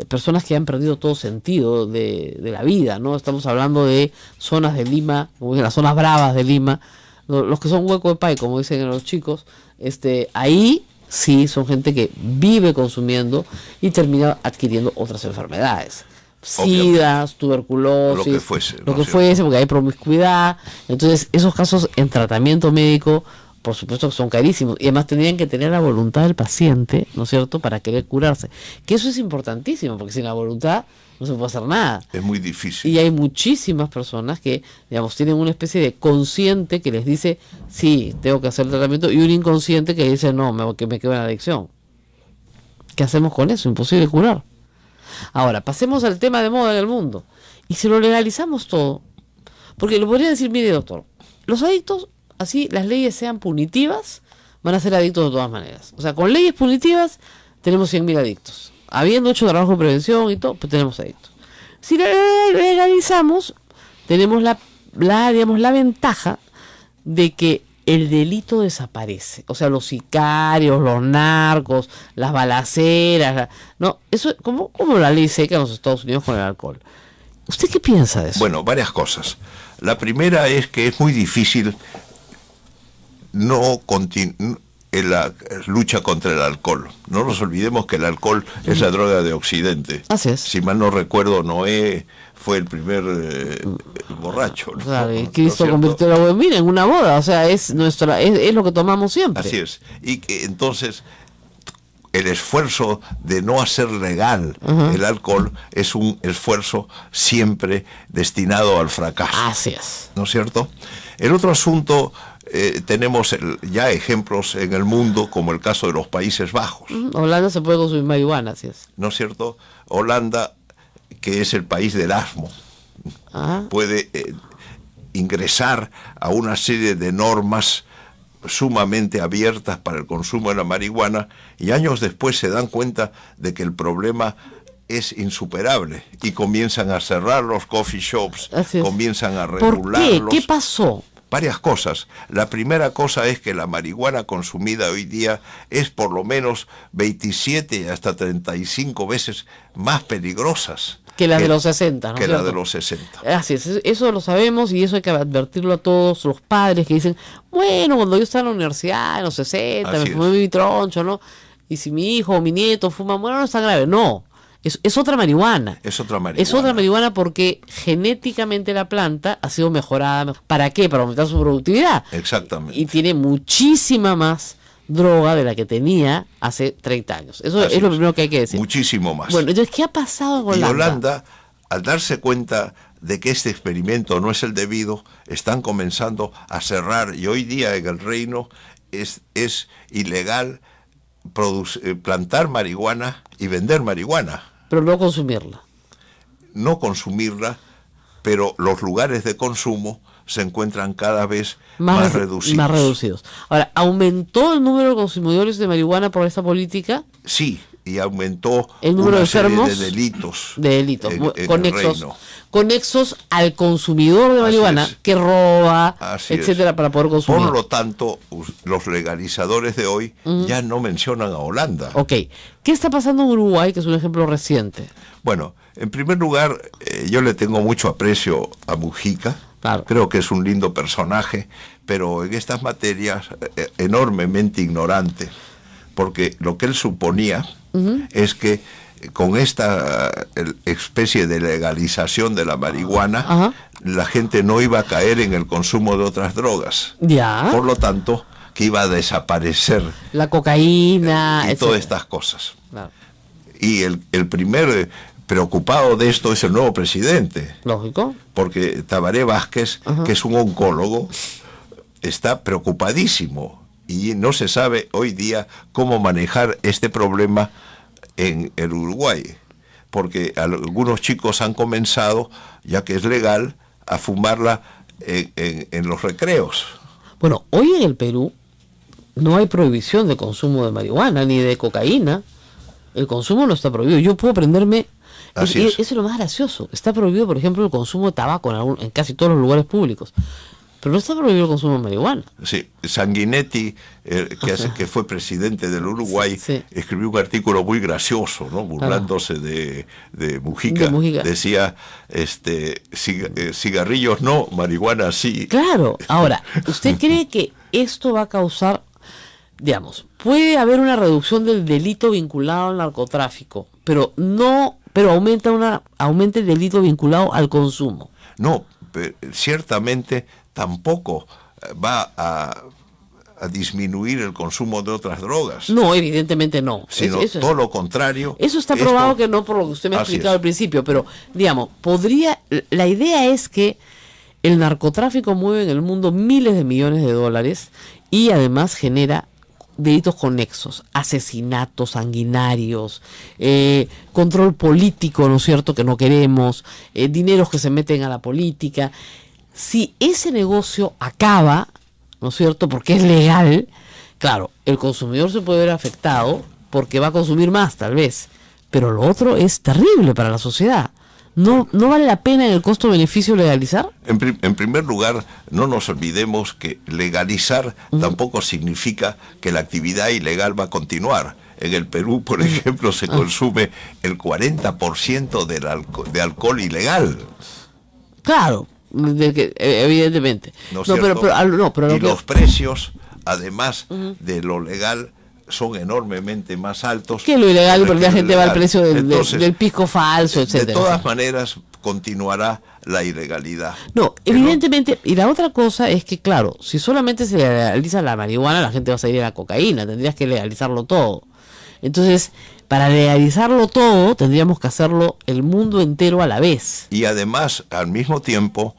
personas que han perdido todo sentido de la vida, ¿no? Estamos hablando de zonas de Lima, como dicen, las zonas bravas de Lima, los que son hueco de pay, como dicen los chicos, ahí sí son gente que vive consumiendo y termina adquiriendo otras enfermedades. SIDA, tuberculosis, lo que fuese, porque hay promiscuidad. Entonces, esos casos en tratamiento médico por supuesto que son carísimos, y además tendrían que tener la voluntad del paciente, ¿no es cierto?, para querer curarse, que eso es importantísimo, porque sin la voluntad no se puede hacer nada. Es muy difícil. Y hay muchísimas personas que, digamos, tienen una especie de consciente que les dice, sí, tengo que hacer el tratamiento, y un inconsciente que dice, no, que me quedo en la adicción. ¿Qué hacemos con eso? Imposible curar. Ahora, pasemos al tema de moda en el mundo. Y si lo legalizamos todo, porque lo podría decir, mire, doctor, los adictos, así las leyes sean punitivas, van a ser adictos de todas maneras. O sea, con leyes punitivas tenemos 100.000 adictos. Habiendo hecho trabajo de prevención y todo, pues tenemos adictos. Si lo legalizamos, tenemos digamos, la ventaja de que el delito desaparece. O sea, los sicarios, los narcos, las balaceras, no, eso como la ley seca en los Estados Unidos con el alcohol. ¿Usted qué piensa de eso? Bueno, varias cosas. La primera es que es muy difícil en la lucha contra el alcohol. No nos olvidemos que el alcohol es la droga de Occidente. Así es. Si mal no recuerdo, Noé fue el primer borracho, ¿no? Claro, y Cristo convirtió la bebida en una boda, o sea, es lo que tomamos siempre. Así es. Y que entonces el esfuerzo de no hacer legal el alcohol es un esfuerzo siempre destinado al fracaso. Así es. ¿No es cierto? El otro asunto, tenemos ya ejemplos en el mundo, como el caso de los Países Bajos. Holanda se puede consumir marihuana, así es. ¿No es cierto? Holanda, que es el país del asmo, puede ingresar a una serie de normas sumamente abiertas para el consumo de la marihuana, y años después se dan cuenta de que el problema es insuperable y comienzan a cerrar los coffee shops, comienzan a regularlos. ¿Por qué? ¿Qué pasó? Varias cosas. La primera cosa es que la marihuana consumida hoy día es por lo menos 27 hasta 35 veces más peligrosas que la de los 60, ¿no? Que la de los 60. Así es, eso lo sabemos, y eso hay que advertirlo a todos los padres que dicen, bueno, cuando yo estaba en la universidad, en los 60, me fumé mi troncho, ¿no? Y si mi hijo o mi nieto fuma, bueno, no está grave. No, es otra marihuana. Es otra marihuana. Es otra marihuana porque genéticamente la planta ha sido mejorada. ¿Para qué? Para aumentar su productividad. Exactamente. Y tiene muchísima más droga de la que tenía hace 30 años. Eso es lo primero que hay que decir. Muchísimo más. Bueno, entonces, ¿qué ha pasado en Holanda? Y Holanda, al darse cuenta de que este experimento no es el debido, están comenzando a cerrar, y hoy día en el reino es ilegal plantar marihuana y vender marihuana. Pero no consumirla. No consumirla, pero los lugares de consumo se encuentran cada vez más reducidos. Más reducidos. Ahora, ¿aumentó el número de consumidores de marihuana por esta política? Sí, y aumentó el número de enfermos, de delitos. Conexos al consumidor de marihuana que roba, etcétera, para poder consumir. Por lo tanto, los legalizadores de hoy ya no mencionan a Holanda. Ok. ¿Qué está pasando en Uruguay, que es un ejemplo reciente? Bueno, en primer lugar, yo le tengo mucho aprecio a Mujica. Claro. Creo que es un lindo personaje, pero en estas materias enormemente ignorante, porque lo que él suponía es que con esta especie de legalización de la marihuana, la gente no iba a caer en el consumo de otras drogas. Ya. Por lo tanto, que iba a desaparecer la cocaína y todas estas cosas. Claro. Y el primer preocupado de esto es el nuevo presidente. Lógico. Porque Tabaré Vázquez, que es un oncólogo, está preocupadísimo y no se sabe hoy día cómo manejar este problema en el Uruguay, porque algunos chicos han comenzado, ya que es legal, a fumarla en los recreos. Bueno, hoy en el Perú no hay prohibición de consumo de marihuana ni de cocaína. El consumo no está prohibido. Yo puedo prenderme. Eso es lo más gracioso. Está prohibido, por ejemplo, el consumo de tabaco en casi todos los lugares públicos. Pero no está prohibido el consumo de marihuana. Sí, Sanguinetti, que fue presidente del Uruguay, escribió un artículo muy gracioso, ¿no? Burlándose de Mujica. Decía, cigarrillos no, marihuana sí. Claro. Ahora, ¿usted cree que esto va a causar, digamos, puede haber una reducción del delito vinculado al narcotráfico, pero aumenta el delito vinculado al consumo? No, ciertamente tampoco va a a disminuir el consumo de otras drogas. No, evidentemente no. Sino todo lo contrario. Eso está probado que no, por lo que usted me ha explicado al principio, pero digamos, la idea es que el narcotráfico mueve en el mundo miles de millones de dólares y además genera delitos conexos, asesinatos sanguinarios, control político, ¿no es cierto?, que no queremos, dineros que se meten a la política. Si ese negocio acaba, ¿no es cierto?, porque es legal, claro, el consumidor se puede ver afectado porque va a consumir más, tal vez, pero lo otro es terrible para la sociedad. ¿No vale la pena en el costo-beneficio legalizar? En primer lugar, no nos olvidemos que legalizar tampoco significa que la actividad ilegal va a continuar. En el Perú, por ejemplo, se consume el 40% de alcohol ilegal. Claro, evidentemente. Y los precios, además de lo legal, son enormemente más altos que lo ilegal, porque la gente va al precio del pisco falso, etcétera. De todas maneras, continuará la ilegalidad. No, evidentemente, y la otra cosa es que, claro, si solamente se legaliza la marihuana, la gente va a salir a la cocaína, tendrías que legalizarlo todo. Entonces, para legalizarlo todo, tendríamos que hacerlo el mundo entero a la vez. Y además, al mismo tiempo,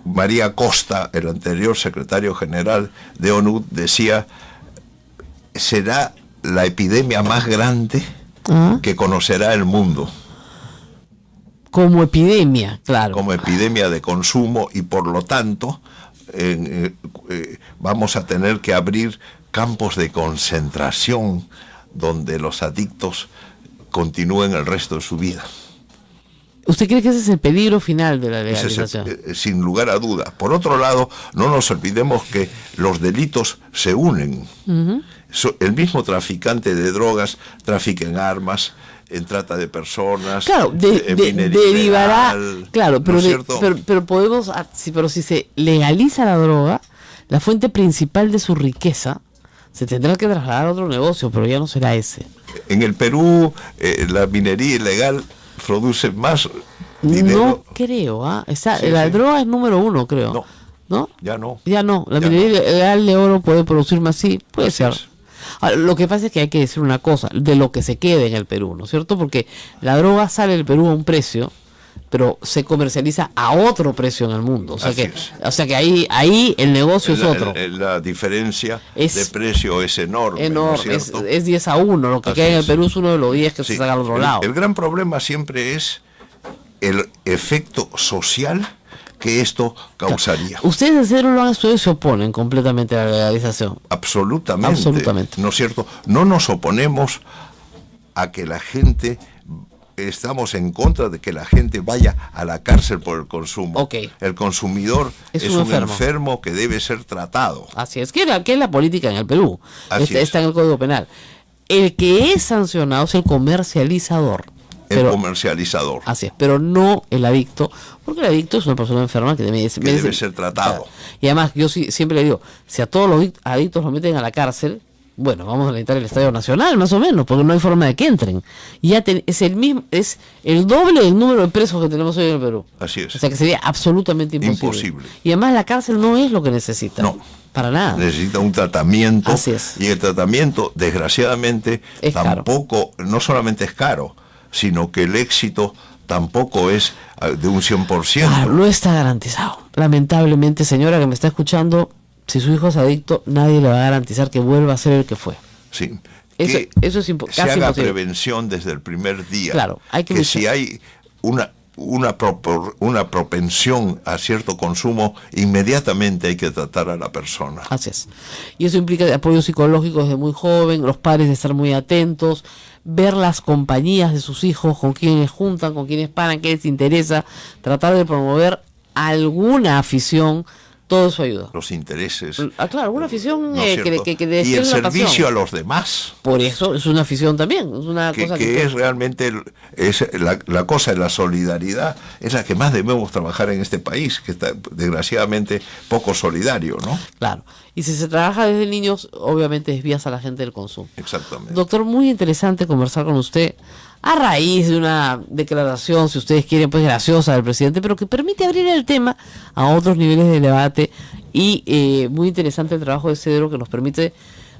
María Costa, el anterior secretario general de ONU, decía: será la epidemia más grande que conocerá el mundo. Como epidemia, claro. Como epidemia de consumo, y por lo tanto vamos a tener que abrir campos de concentración donde los adictos continúen el resto de su vida. ¿Usted cree que ese es el peligro final de la legalización? Sin lugar a duda. Por otro lado, no nos olvidemos que los delitos se unen. El mismo traficante de drogas trafica en armas, en trata de personas, claro, derivará, claro, pero, pero podemos, pero si se legaliza la droga, la fuente principal de su riqueza se tendrá que trasladar a otro negocio, pero ya no será ese. En el Perú, la minería ilegal produce más dinero. No creo, la droga es número 1, creo. ¿No? Ya no. Ya no. La minería ilegal de oro puede producir más, sí, puede ser. Ahora, lo que pasa es que hay que decir una cosa, de lo que se quede en el Perú, ¿no es cierto? Porque la droga sale del Perú a un precio, pero se comercializa a otro precio en el mundo. O sea que ahí el negocio es otro. La diferencia de precio es enorme. ¿No es cierto? Es 10-1. Lo que queda en el Perú es uno de los 10 que se saca al otro lado. El gran problema siempre es el efecto social que esto causaría. Ustedes de cero lo han estudiado y se oponen completamente a la legalización. Absolutamente. ¿No es cierto? No nos oponemos a que la gente... Estamos en contra de que la gente vaya a la cárcel por el consumo. El consumidor es un enfermo que debe ser tratado. Así es, que es la política en el Perú. Está en el Código Penal. El que es sancionado es el comercializador. Comercializador. Así es, pero no el adicto, porque el adicto es una persona enferma que debe ser tratado. Y además, yo siempre le digo, si a todos los adictos los meten a la cárcel, bueno, vamos a necesitar el Estadio Nacional, más o menos, porque no hay forma de que entren. Y ya es el doble del número de presos que tenemos hoy en el Perú. Así es. O sea que sería absolutamente imposible. Y además la cárcel no es lo que necesita. No. Para nada. Necesita un tratamiento. Así es. Y el tratamiento, desgraciadamente, tampoco, no solamente es caro, sino que el éxito tampoco es de un 100%. Claro, no está garantizado. Lamentablemente, señora que me está escuchando, si su hijo es adicto, nadie le va a garantizar que vuelva a ser el que fue. Sí. Eso es casi se haga imposible. Prevención desde el primer día. Claro, hay que si hay una propensión a cierto consumo, inmediatamente hay que tratar a la persona. Así es. Y eso implica apoyo psicológico desde muy joven, los padres de estar muy atentos, ver las compañías de sus hijos, con quienes juntan, con quienes paran, qué les interesa, tratar de promover alguna afición. Todo eso ayuda. Los intereses. Claro, una afición ¿no que y el servicio a los demás. Por eso es una afición también. Es una cosa que es realmente la cosa de la solidaridad, es la que más debemos trabajar en este país, que está desgraciadamente poco solidario, ¿no? Claro. Y si se trabaja desde niños, obviamente desvías a la gente del consumo. Exactamente. Doctor, muy interesante conversar con usted. a raíz de una declaración, si ustedes quieren, pues graciosa del presidente, pero que permite abrir el tema a otros niveles de debate. Y muy interesante el trabajo de Cedro, que nos permite,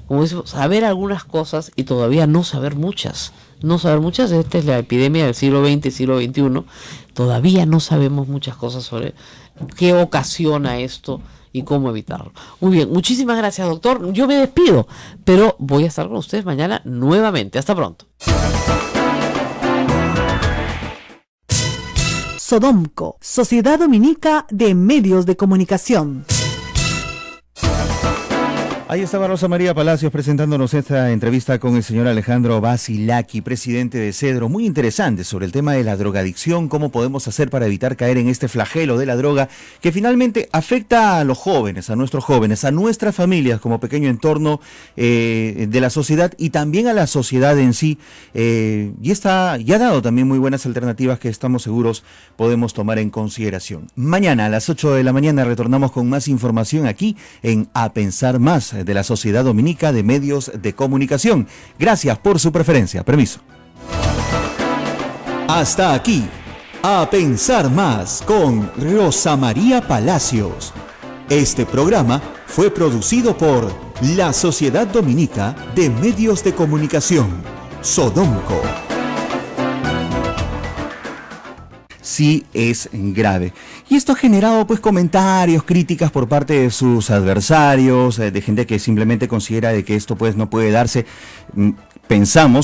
como decimos, saber algunas cosas y todavía no saber muchas. No saber muchas. Esta es la epidemia del siglo XX y siglo XXI. Todavía no sabemos muchas cosas sobre qué ocasiona esto y cómo evitarlo. Muy bien, muchísimas gracias, doctor. Yo me despido, pero voy a estar con ustedes mañana nuevamente. Hasta pronto. Sodomco, Sociedad Dominica de Medios de Comunicación. Ahí estaba Rosa María Palacios presentándonos esta entrevista con el señor Alejandro Vasilaki, presidente de Cedro. Muy interesante sobre el tema de la drogadicción, cómo podemos hacer para evitar caer en este flagelo de la droga que finalmente afecta a los jóvenes, a nuestros jóvenes, a nuestras familias como pequeño entorno de la sociedad y también a la sociedad en sí. Y ha dado también muy buenas alternativas que estamos seguros podemos tomar en consideración. Mañana a las 8 de la mañana retornamos con más información aquí en A Pensar Más, de la Sociedad Dominica de Medios de Comunicación. Gracias por su preferencia. Permiso. Hasta aquí, A Pensar Más con Rosa María Palacios. Este programa fue producido por la Sociedad Dominica de Medios de Comunicación, Sodomco. Sí es grave. Y esto ha generado pues comentarios, críticas por parte de sus adversarios, de gente que simplemente considera de que esto pues no puede darse.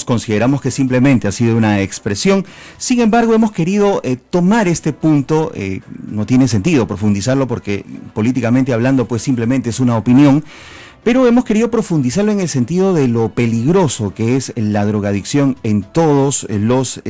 Consideramos que simplemente ha sido una expresión. Sin embargo, hemos querido tomar este punto, no tiene sentido profundizarlo porque políticamente hablando pues simplemente es una opinión. Pero hemos querido profundizarlo en el sentido de lo peligroso que es la drogadicción en todos los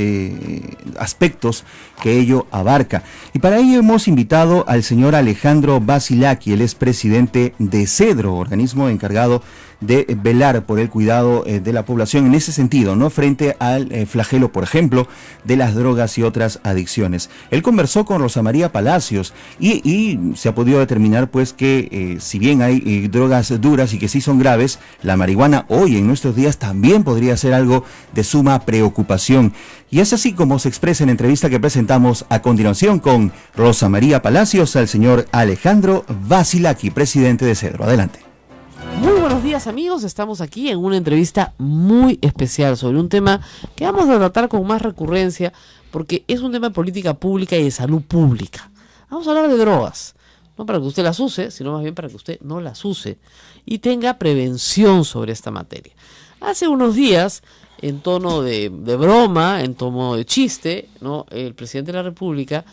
aspectos que ello abarca. Y para ello hemos invitado al señor Alejandro Vasilaki, él es presidente de Cedro, organismo encargado de velar por el cuidado de la población en ese sentido, ¿no? Frente al flagelo, por ejemplo, de las drogas y otras adicciones. Él conversó con Rosa María Palacios y se ha podido determinar pues que si bien hay drogas duras y que sí son graves, la marihuana hoy en nuestros días también podría ser algo de suma preocupación. Y es así como se expresa en la entrevista que presentamos a continuación con Rosa María Palacios al señor Alejandro Vasilaki, presidente de Cedro. Adelante. Muy buenos días, amigos, estamos aquí en una entrevista muy especial sobre un tema que vamos a tratar con más recurrencia porque es un tema de política pública y de salud pública. Vamos a hablar de drogas, no para que usted las use, sino más bien para que usted no las use y tenga prevención sobre esta materia. Hace unos días, en tono de broma, en tono de chiste, ¿no?, el presidente de la República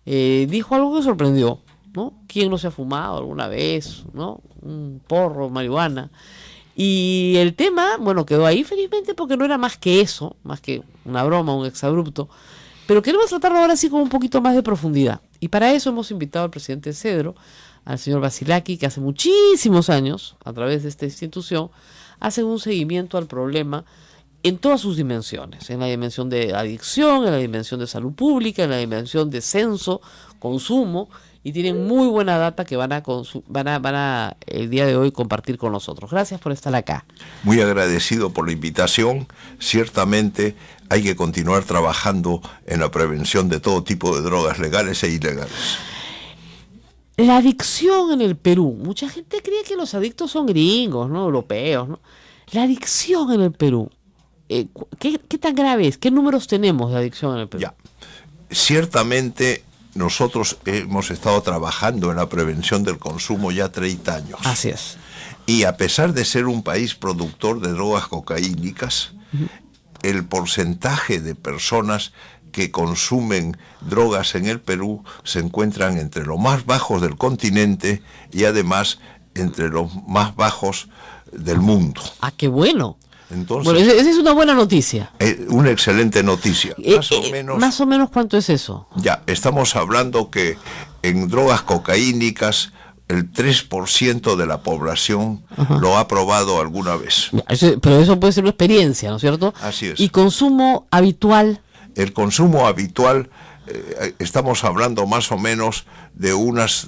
dijo algo que sorprendió, ¿no? ¿Quién no se ha fumado alguna vez, ¿no?, un porro, marihuana? Y el tema, bueno, quedó ahí felizmente porque no era más que eso, más que una broma, un exabrupto. Pero queremos tratarlo ahora sí con un poquito más de profundidad. Y para eso hemos invitado al presidente de Cedro, al señor Vasilaki, que hace muchísimos años, a través de esta institución, hacen un seguimiento al problema en todas sus dimensiones, en la dimensión de adicción, en la dimensión de salud pública, en la dimensión de censo, consumo, y tienen muy buena data que van a el día de hoy compartir con nosotros. Gracias por estar acá. Muy agradecido por la invitación. Ciertamente hay que continuar trabajando en la prevención de todo tipo de drogas legales e ilegales. La adicción en el Perú. Mucha gente cree que los adictos son gringos, ¿no?, europeos, ¿no? La adicción en el Perú. ¿Qué tan grave es? ¿Qué números tenemos de adicción en el Perú? Ya. Ciertamente nosotros hemos estado trabajando en la prevención del consumo ya 30 años. Así es. Y a pesar de ser un país productor de drogas cocaínicas, el porcentaje de personas que consumen drogas en el Perú se encuentran entre los más bajos del continente y además entre los más bajos del mundo. ¡Ah, qué bueno! Entonces, bueno, esa es una buena noticia. Una excelente noticia. Más o menos, ¿cuánto es eso? Ya, estamos hablando que en drogas cocaínicas el 3% de la población lo ha probado alguna vez. Pero eso puede ser una experiencia, ¿no es cierto? Así es. ¿Y consumo habitual? El consumo habitual, estamos hablando más o menos de unas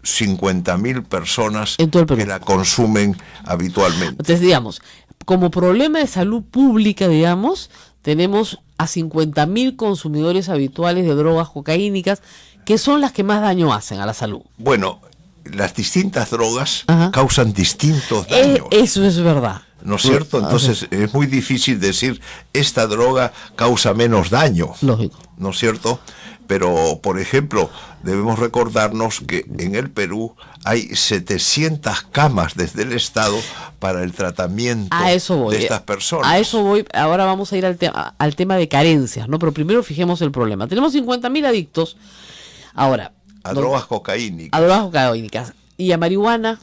50.000 personas en todo el Perú que la consumen habitualmente. Entonces, digamos, como problema de salud pública, digamos, tenemos a 50.000 consumidores habituales de drogas cocaínicas, que son las que más daño hacen a la salud. Bueno, las distintas drogas Ajá. causan distintos daños. Eso es verdad. ¿No es cierto? Entonces es muy difícil decir esta droga causa menos daño. Lógico. ¿No es cierto? Pero, por ejemplo, debemos recordarnos que en el Perú hay 700 camas desde el Estado para el tratamiento A eso voy. de estas personas. A eso voy. Ahora vamos a ir al tema de carencias, ¿no? Pero primero fijemos el problema. Tenemos 50.000 adictos. Ahora. A drogas cocaínicas. A drogas cocaínicas. Y a marihuana.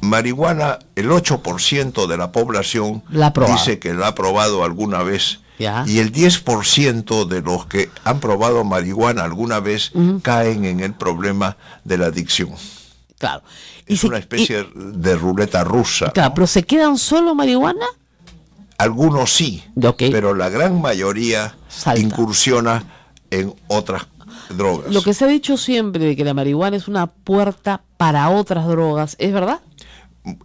Marihuana, el 8% de la población dice que la ha probado alguna vez. Ya. Y el 10% de los que han probado marihuana alguna vez caen en el problema de la adicción. Claro. Es una especie de ruleta rusa. Claro, ¿no? pero ¿se quedan solo marihuana? Algunos sí, pero la gran mayoría incursiona en otras drogas. Lo que se ha dicho siempre de que la marihuana es una puerta para otras drogas, ¿es verdad?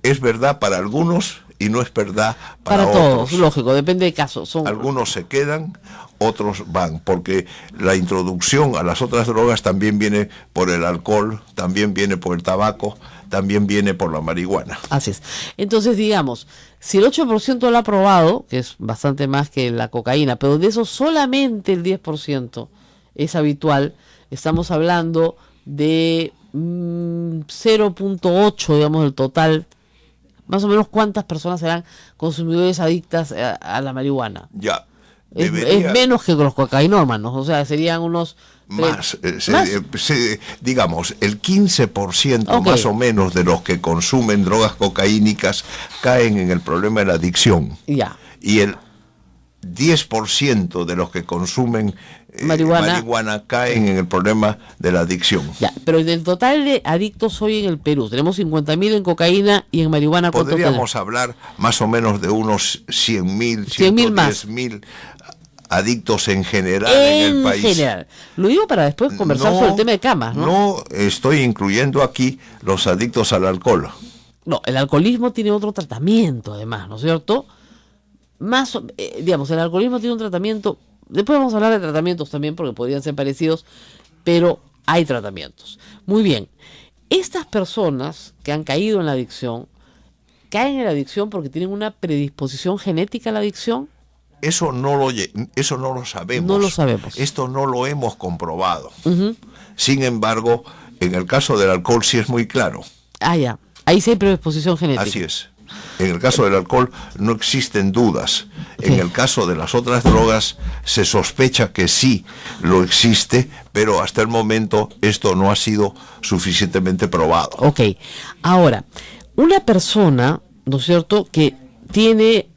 Es verdad para algunos y no es verdad para otros. Todos, lógico, depende de caso. Algunos se quedan, otros van, porque la introducción a las otras drogas también viene por el alcohol, también viene por el tabaco, también viene por la marihuana. Así es. Entonces, digamos, si el 8% lo ha probado, que es bastante más que la cocaína, pero de eso solamente el 10% es habitual, estamos hablando de 0.8, digamos, del total. Más o menos, ¿cuántas personas serán consumidores adictas a la marihuana? Ya. Es menos que los cocainómanos, o sea, serían unos... Más, digamos, el 15% más o menos de los que consumen drogas cocaínicas caen en el problema de la adicción. Ya. Y el 10% de los que consumen marihuana caen en el problema de la adicción. Ya, pero en el total de adictos hoy en el Perú, tenemos 50.000 en cocaína y en marihuana. Podríamos hablar más o menos de unos 100.000, 110.000 adictos en general en el país. En general. Lo digo para después conversar sobre el tema de camas, ¿no? No estoy incluyendo aquí los adictos al alcohol. No, el alcoholismo tiene otro tratamiento además, ¿no es cierto? Digamos, el alcoholismo tiene un tratamiento. Después vamos a hablar de tratamientos también porque podrían ser parecidos, pero hay tratamientos. Muy bien, estas personas que han caído en la adicción, ¿caen en la adicción porque tienen una predisposición genética a la adicción? Eso no lo sabemos. No lo sabemos. Esto no lo hemos comprobado. Sin embargo, en el caso del alcohol sí es muy claro. Ya. Ahí sí hay predisposición genética. Así es. En el caso del alcohol no existen dudas. En el caso de las otras drogas se sospecha que sí lo existe, pero hasta el momento esto no ha sido suficientemente probado. Ok. Ahora, una persona, ¿no es cierto?, que tiene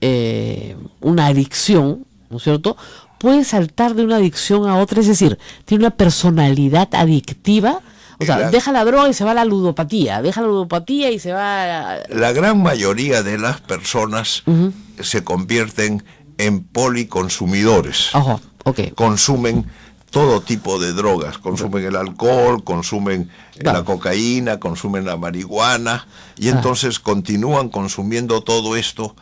una adicción, ¿no es cierto?, puede saltar de una adicción a otra, es decir, tiene una personalidad adictiva. O sea, deja la droga y se va a la ludopatía, y se va a... La gran mayoría de las personas se convierten en policonsumidores. Consumen todo tipo de drogas, consumen el alcohol, consumen la cocaína, consumen la marihuana, y entonces continúan consumiendo todo esto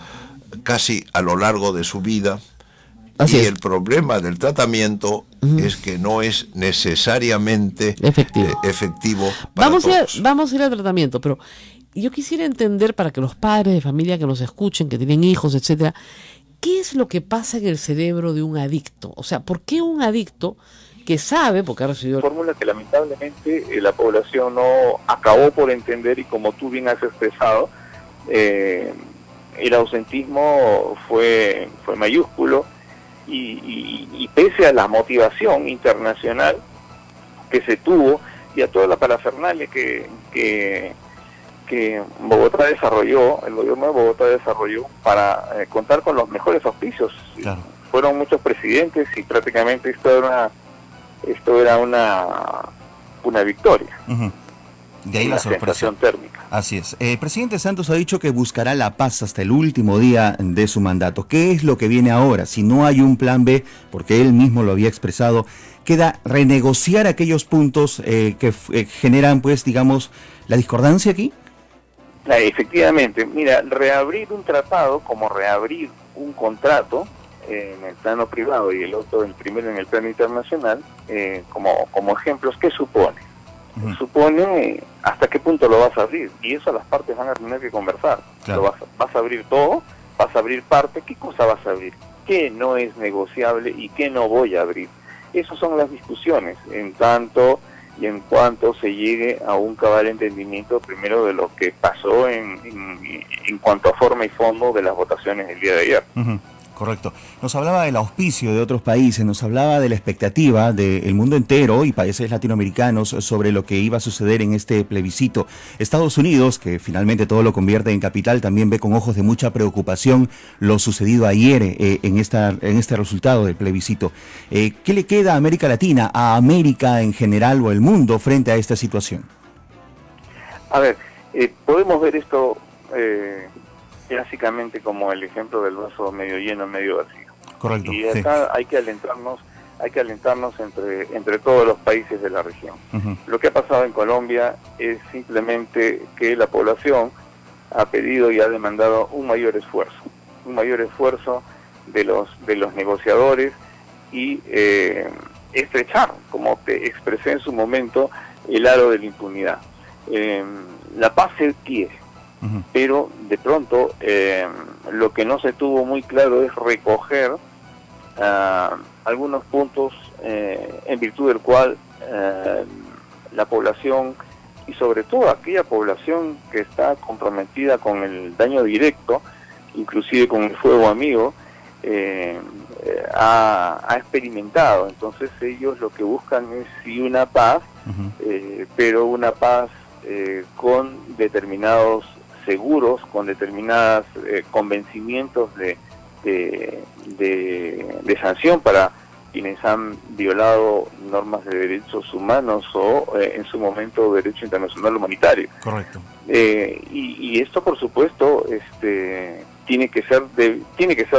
casi a lo largo de su vida. El problema del tratamiento es que no es necesariamente efectivo para todos. Vamos a ir al tratamiento, pero yo quisiera entender, para que los padres de familia que nos escuchen, que tienen hijos, etcétera, ¿qué es lo que pasa en el cerebro de un adicto? O sea, ¿por qué un adicto que sabe, porque ha recibido... Fórmula que lamentablemente la población no acabó por entender, y como tú bien has expresado, el ausentismo fue mayúsculo. Y pese a la motivación internacional que se tuvo y a toda la parafernalia que Bogotá desarrolló, el gobierno de Bogotá desarrolló para contar con los mejores auspicios. Claro. Fueron muchos presidentes y prácticamente esto era una victoria. De ahí la sorpresa térmica. Así es. El presidente Santos ha dicho que buscará la paz hasta el último día de su mandato. ¿Qué es lo que viene ahora? Si no hay un plan B, porque él mismo lo había expresado, queda renegociar aquellos puntos que generan, pues, digamos, la discordancia aquí. Efectivamente. Mira, reabrir un tratado como reabrir un contrato en el plano privado y el otro, el primero en el plano internacional, como ejemplos, ¿qué supone? Supone hasta qué punto lo vas a abrir, y eso las partes van a tener que conversar. Claro. ¿Vas a abrir todo? ¿Vas a abrir parte? ¿Qué cosa vas a abrir? ¿Qué no es negociable y qué no voy a abrir? Esas son las discusiones, en tanto y en cuanto se llegue a un cabal entendimiento primero de lo que pasó en cuanto a forma y fondo de las votaciones del día de ayer. Correcto. Nos hablaba del auspicio de otros países, nos hablaba de la expectativa del mundo entero y países latinoamericanos sobre lo que iba a suceder en este plebiscito. Estados Unidos, que finalmente todo lo convierte en capital, también ve con ojos de mucha preocupación lo sucedido ayer en este resultado del plebiscito. ¿Qué le queda a América Latina, a América en general o el mundo frente a esta situación? A ver, podemos ver esto básicamente como el ejemplo del vaso medio lleno, medio vacío. Correcto. Y acá sí, hay que alentarnos entre todos los países de la región. Lo que ha pasado en Colombia es simplemente que la población ha pedido y ha demandado un mayor esfuerzo de los negociadores y estrechar, como te expresé en su momento, el aro de la impunidad. La paz se quiere, pero de pronto lo que no se tuvo muy claro es recoger algunos puntos en virtud del cual la población, y sobre todo aquella población que está comprometida con el daño directo, inclusive con el fuego amigo, ha experimentado. Entonces ellos lo que buscan es sí una paz, pero una paz con determinados seguros, con determinados convencimientos de sanción para quienes han violado normas de derechos humanos o en su momento derecho internacional humanitario. Correcto. Y esto, por supuesto, tiene que ser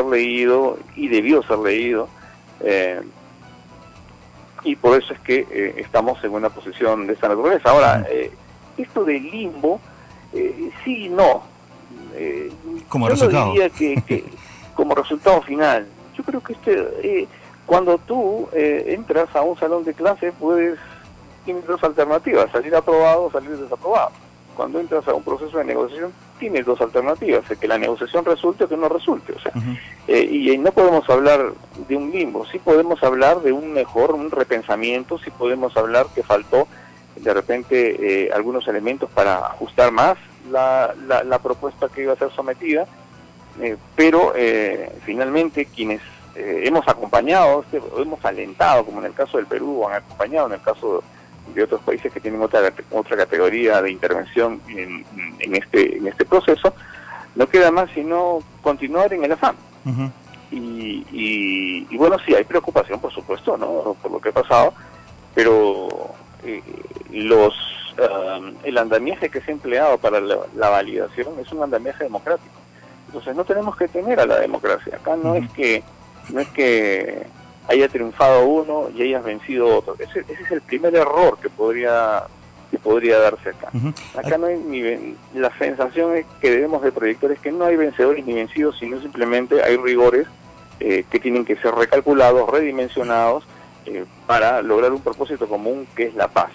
leído y debió ser leído, y por eso es que estamos en una posición de esta naturaleza. Ahora, esto del limbo, sí y no. Como yo resultado. Lo diría que como resultado final. Yo creo que cuando tú entras a un salón de clase, tienes dos alternativas: salir aprobado o salir desaprobado. Cuando entras a un proceso de negociación, tienes dos alternativas: que la negociación resulte o que no resulte. O sea, y no podemos hablar de un limbo. Sí podemos hablar de un repensamiento. Sí podemos hablar que faltó de repente algunos elementos para ajustar más la propuesta que iba a ser sometida, pero finalmente quienes hemos acompañado, hemos alentado, como en el caso del Perú, o han acompañado en el caso de otros países que tienen otra categoría de intervención en este proceso, no queda más sino continuar en el afán. Y bueno, sí, hay preocupación, por supuesto, ¿no?, por lo que ha pasado, pero el andamiaje que se ha empleado para la validación es un andamiaje democrático. Entonces no tenemos que temer a la democracia. Acá no es que haya triunfado uno y hayas vencido otro. Ese es el primer error que podría darse acá. Acá no hay la sensación que debemos de proyectar es que no hay vencedores ni vencidos, sino simplemente hay rigores que tienen que ser recalculados, redimensionados, para lograr un propósito común, que es la paz.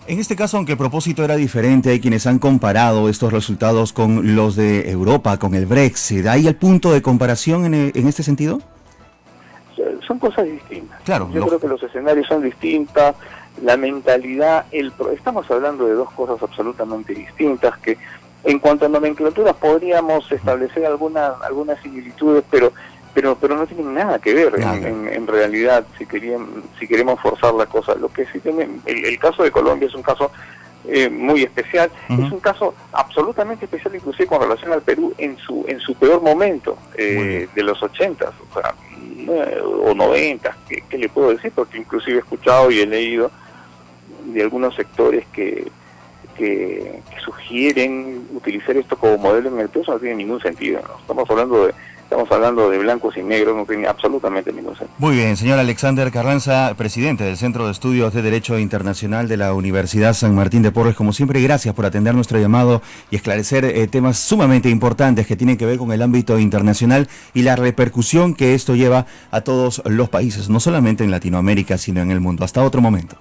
En este caso, aunque el propósito era diferente, hay quienes han comparado estos resultados con los de Europa, con el Brexit. ¿Hay el punto de comparación en este sentido? Son cosas distintas. Claro, yo creo que los escenarios son distintos, la mentalidad, estamos hablando de dos cosas absolutamente distintas, que en cuanto a nomenclaturas podríamos establecer algunas similitudes, pero no tienen nada que ver en realidad, si queremos forzar la cosa. Lo que sí tiene, el caso de Colombia es un caso muy especial, es un caso absolutamente especial, inclusive con relación al Perú en su peor momento, de los 80s, o 90s, ¿qué le puedo decir? Porque inclusive he escuchado y he leído de algunos sectores que sugieren utilizar esto como modelo en el Perú. No tiene ningún sentido, ¿no? Estamos hablando Estamos hablando de blancos y negros, no tiene absolutamente ningún sentido. Muy bien, señor Alexander Carranza, presidente del Centro de Estudios de Derecho Internacional de la Universidad San Martín de Porres. Como siempre, gracias por atender nuestro llamado y esclarecer temas sumamente importantes que tienen que ver con el ámbito internacional y la repercusión que esto lleva a todos los países, no solamente en Latinoamérica, sino en el mundo. Hasta otro momento.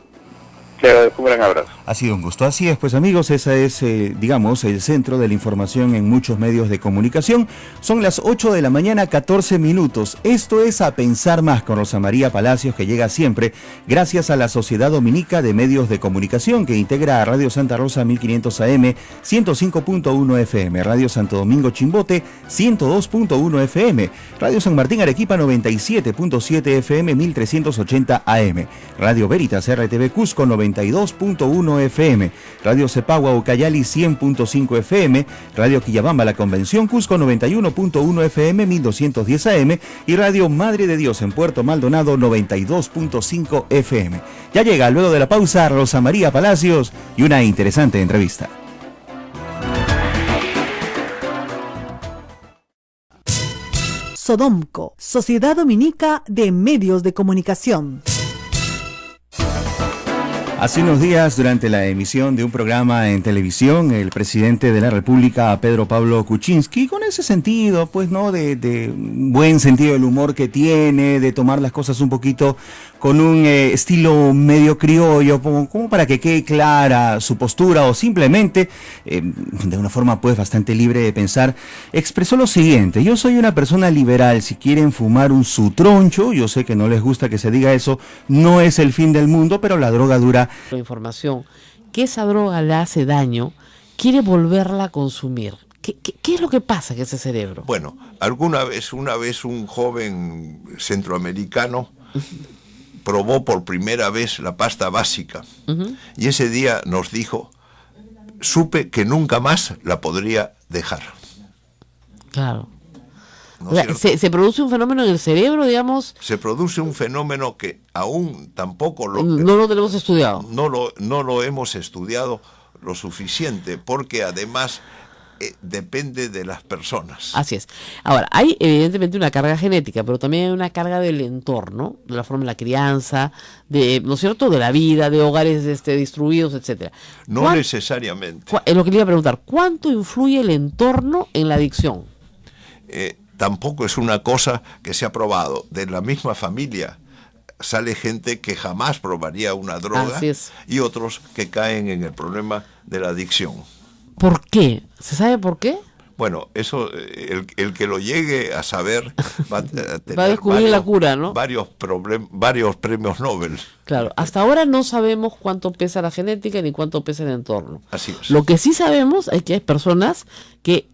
Le agradezco, un gran abrazo. Ha sido un gusto. Así es, pues amigos, ese es, digamos, el centro de la información en muchos medios de comunicación. Son las 8 de la mañana, 14 minutos. Esto es A Pensar Más con Rosa María Palacios, que llega siempre gracias a la Sociedad Dominica de Medios de Comunicación, que integra a Radio Santa Rosa 1500 AM, 105.1 FM, Radio Santo Domingo Chimbote, 102.1 FM, Radio San Martín Arequipa 97.7 FM, 1380 AM, Radio Veritas RTV Cusco 92.1 FM, Radio Cepagua Ucayali 100.5 FM, Radio Quillabamba La Convención Cusco 91.1 FM 1210 AM y Radio Madre de Dios en Puerto Maldonado 92.5 FM. Ya llega luego de la pausa Rosa María Palacios y una interesante entrevista. Sodomco, Sociedad Dominica de Medios de Comunicación. Hace unos días, durante la emisión de un programa en televisión, el presidente de la República, Pedro Pablo Kuczynski, con ese sentido, pues, ¿no?, de buen sentido del humor que tiene, de tomar las cosas un poquito con un estilo medio criollo, como para que quede clara su postura, o simplemente, de una forma pues bastante libre de pensar, expresó lo siguiente: yo soy una persona liberal, si quieren fumar un su troncho, yo sé que no les gusta que se diga eso, no es el fin del mundo, pero la droga dura. La información que esa droga le hace daño, quiere volverla a consumir. ¿Qué es lo que pasa en ese cerebro? Bueno, una vez un joven centroamericano probó por primera vez la pasta básica, y ese día nos dijo: supe que nunca más la podría dejar. Claro. ¿No O sea, se produce un fenómeno en el cerebro, digamos. Se produce un fenómeno que aún tampoco no lo tenemos estudiado. No lo hemos estudiado lo suficiente, porque además depende de las personas. Así es. Ahora, hay evidentemente una carga genética, pero también hay una carga del entorno, de la forma de la crianza, ¿no es cierto?, de la vida, de hogares destruidos, etcétera. No necesariamente. Es lo que le iba a preguntar. ¿Cuánto influye el entorno en la adicción? Tampoco es una cosa que se ha probado. De la misma familia sale gente que jamás probaría una droga y otros que caen en el problema de la adicción. ¿Por qué? ¿Se sabe por qué? Bueno, eso el que lo llegue a saber va a tener va a descubrir la cura, ¿no? Varios premios Nobel. Claro, hasta ahora no sabemos cuánto pesa la genética ni cuánto pesa el entorno. Así es. Lo que sí sabemos es que hay personas que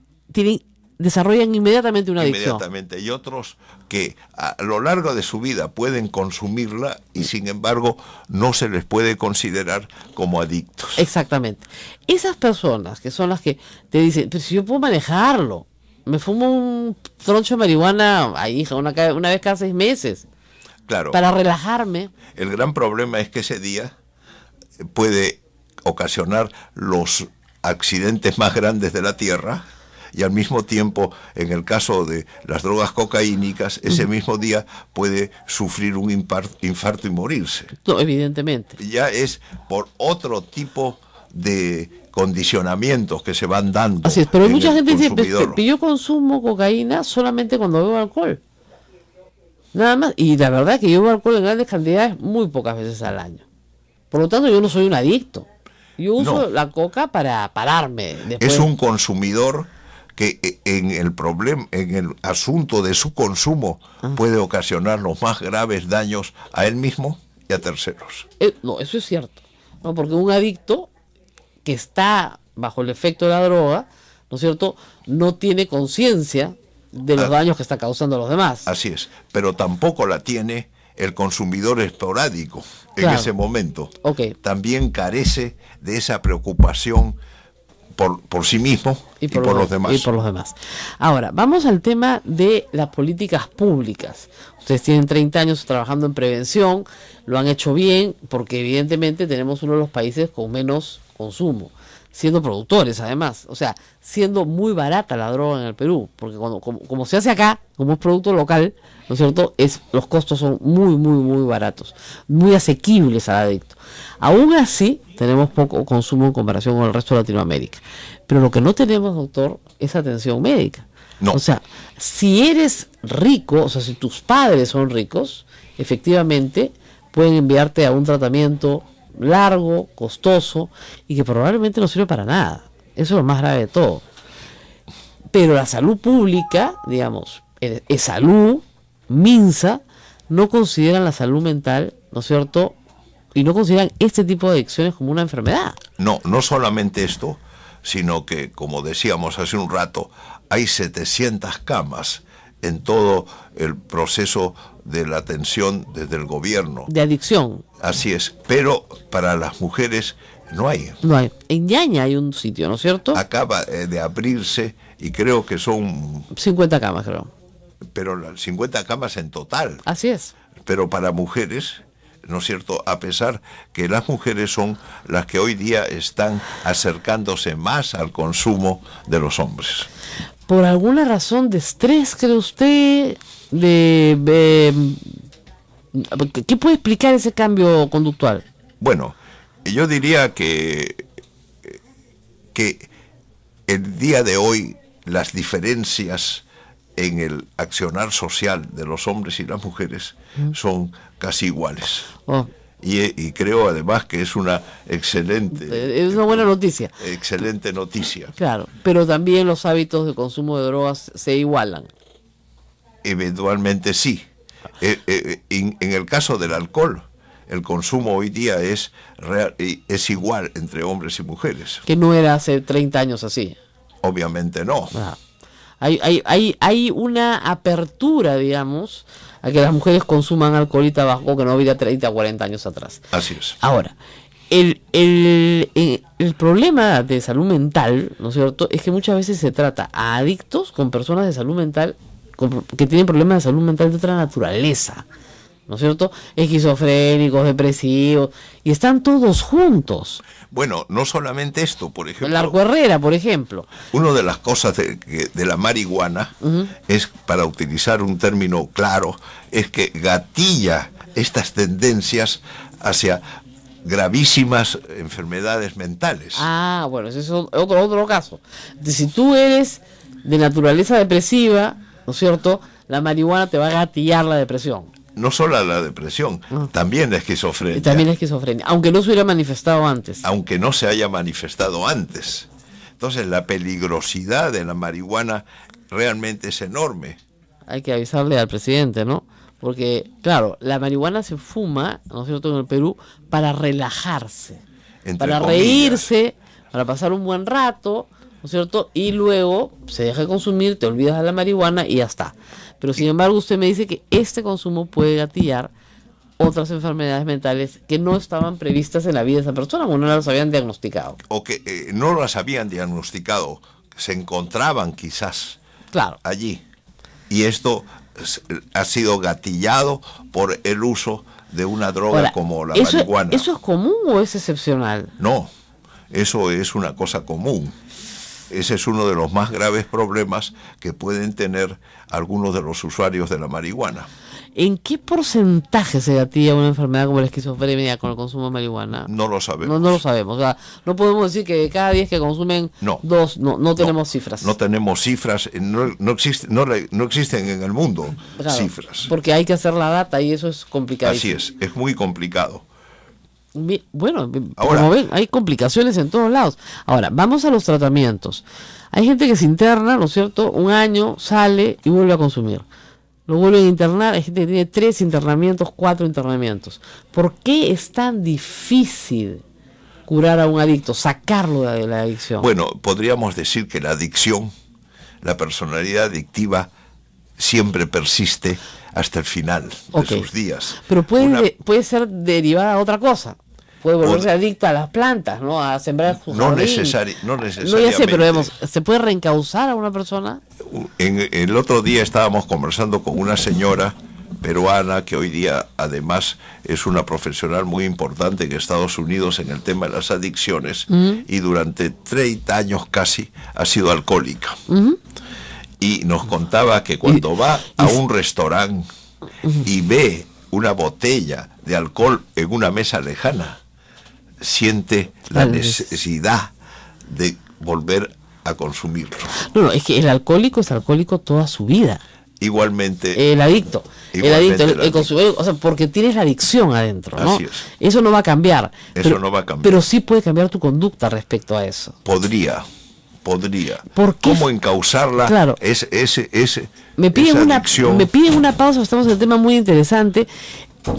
desarrollan inmediatamente una adicción. Inmediatamente, y otros que a lo largo de su vida pueden consumirla y sin embargo no se les puede considerar como adictos. Exactamente. Esas personas que son las que te dicen: pero si yo puedo manejarlo, me fumo un troncho de marihuana una vez cada 6 meses. Claro. Para relajarme. El gran problema es que ese día puede ocasionar los accidentes más grandes de la Tierra. Y al mismo tiempo, en el caso de las drogas cocaínicas, ese mismo día puede sufrir un infarto y morirse. No, evidentemente. Ya es por otro tipo de condicionamientos que se van dando. Así es, pero mucha gente dice: yo consumo cocaína solamente cuando bebo alcohol. Nada más. Y la verdad es que yo bebo alcohol en grandes cantidades muy pocas veces al año. Por lo tanto, yo no soy un adicto. Yo uso la coca para pararme. Después. Es un consumidor que en el asunto de su consumo puede ocasionar los más graves daños a él mismo y a terceros. No, eso es cierto. No, porque un adicto que está bajo el efecto de la droga, ¿no es cierto?, no tiene conciencia de los daños que está causando a los demás. Así es, pero tampoco la tiene el consumidor esporádico en ese momento. También carece de esa preocupación por sí mismo y por los demás. Ahora, vamos al tema de las políticas públicas. Ustedes tienen 30 años trabajando en prevención, lo han hecho bien, porque evidentemente tenemos uno de los países con menos consumo, siendo productores además, o sea, siendo muy barata la droga en el Perú, porque como se hace acá, como es producto local, ¿no es cierto? Los costos son muy, muy, muy baratos, muy asequibles al adicto. Aún así, tenemos poco consumo en comparación con el resto de Latinoamérica. Pero lo que no tenemos, doctor, es atención médica. No. O sea, si eres rico, o sea, si tus padres son ricos, efectivamente pueden enviarte a un tratamiento largo, costoso y que probablemente no sirve para nada. Eso es lo más grave de todo. Pero la salud pública, digamos, salud, MINSA, no consideran la salud mental, ¿no es cierto? Y no consideran este tipo de adicciones como una enfermedad. No, no solamente esto, sino que, como decíamos hace un rato, hay 700 camas en todo el proceso de la atención desde el gobierno. De adicción. Así es, pero para las mujeres no hay. No hay. En Ñaña hay un sitio, ¿no es cierto? Acaba de abrirse y creo que son... 50 camas, creo. Pero las 50 camas en total. Así es. Pero para mujeres, ¿no es cierto? A pesar que las mujeres son las que hoy día están acercándose más al consumo de los hombres. ¿Por alguna razón de estrés, cree usted? ¿Qué puede explicar ese cambio conductual? Bueno, yo diría que el día de hoy las diferencias en el accionar social de los hombres y las mujeres son casi iguales. Oh. Y creo además que es una excelente... Es una buena noticia. Excelente noticia. Claro, pero también los hábitos de consumo de drogas se igualan. Eventualmente sí. En el caso del alcohol, el consumo hoy día es igual entre hombres y mujeres. Que no era hace 30 años así. Obviamente no. Ah. Hay una apertura, digamos, a que las mujeres consuman alcohol y tabaco que no había 30 o 40 años atrás. Así es. Ahora, el problema de salud mental, ¿no es cierto?, es que muchas veces se trata a adictos con personas de salud mental que tienen problemas de salud mental de otra naturaleza, ¿no es cierto? Esquizofrénicos, depresivos, y están todos juntos. Bueno, no solamente esto, por ejemplo... El Arco Herrera, por ejemplo. Una de las cosas de la marihuana es, para utilizar un término claro, es que gatilla estas tendencias hacia gravísimas enfermedades mentales. Ah, bueno, ese es otro caso. Si tú eres de naturaleza depresiva, ¿no es cierto?, la marihuana te va a gatillar la depresión. No solo la depresión, también la esquizofrenia. También la esquizofrenia, aunque no se hubiera manifestado antes. Aunque no se haya manifestado antes. Entonces la peligrosidad de la marihuana realmente es enorme. Hay que avisarle al presidente, ¿no? Porque, claro, la marihuana se fuma, ¿no es cierto?, en el Perú, para relajarse, para reírse, para pasar un buen rato, ¿no es cierto? Y luego se deja de consumir, te olvidas de la marihuana y ya está. Pero sin embargo usted me dice que este consumo puede gatillar otras enfermedades mentales que no estaban previstas en la vida de esa persona o no las habían diagnosticado. O que no las habían diagnosticado, se encontraban quizás allí. Y esto ha sido gatillado por el uso de una droga como la marihuana. ¿Eso es común o es excepcional? No, eso es una cosa común. Ese es uno de los más graves problemas que pueden tener algunos de los usuarios de la marihuana. ¿En qué porcentaje se gatilla una enfermedad como la esquizofrenia con el consumo de marihuana? No lo sabemos. No lo sabemos. O sea, no podemos decir que de cada 10 que consumen, dos, no tenemos cifras. No tenemos cifras, no existen en el mundo cifras. Porque hay que hacer la data y eso es complicadísimo. Así es muy complicado. Bueno, ahora, como ven, hay complicaciones en todos lados. Ahora, vamos a los tratamientos. Hay gente que se interna, ¿no es cierto?, un año, sale y vuelve a consumir. Lo vuelven a internar, hay gente que tiene 3 internamientos, 4 internamientos. ¿Por qué es tan difícil curar a un adicto, sacarlo de la adicción? Bueno, podríamos decir que la adicción, la personalidad adictiva, siempre persiste hasta el final de sus días. Pero puede ser derivada a otra cosa. Puede volverse adicto a las plantas, ¿no? A sembrar sus no necesariamente. No, ya sé, pero vemos, ¿se puede reencauzar a una persona? El otro día estábamos conversando con una señora peruana, que hoy día además es una profesional muy importante en Estados Unidos en el tema de las adicciones, y durante 30 años casi ha sido alcohólica. Y nos contaba que cuando va a un restaurante y ve una botella de alcohol en una mesa lejana, siente la necesidad de volver a consumirlo. No, es que el alcohólico es alcohólico toda su vida. Igualmente el adicto, el consumidor, o sea, porque tienes la adicción adentro, ¿no? Así es. Eso no va a cambiar. Eso no va a cambiar. Pero sí puede cambiar tu conducta respecto a eso. Podría. ¿Por qué? ¿Cómo encauzarla? Claro. Me piden una pausa, estamos en un tema muy interesante.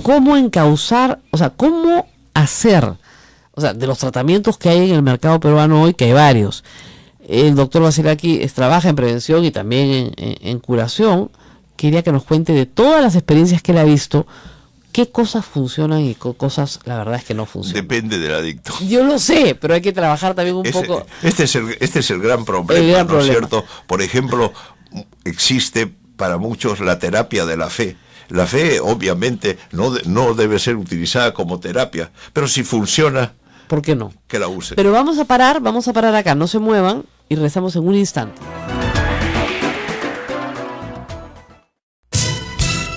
¿Cómo encauzar, o sea, cómo hacer, o sea, de los tratamientos que hay en el mercado peruano hoy, que hay varios? El doctor Basilaki trabaja en prevención y también en curación. Quería que nos cuente de todas las experiencias que él ha visto, qué cosas funcionan y qué cosas la verdad es que no funcionan. Depende del adicto. Yo lo sé, pero hay que trabajar también un poco. Este es el gran problema, ¿no es cierto? Por ejemplo, existe para muchos la terapia de la fe. La fe obviamente no debe ser utilizada como terapia, pero si funciona, ¿por qué no? Que la use. Pero vamos a parar acá, no se muevan y regresamos en un instante.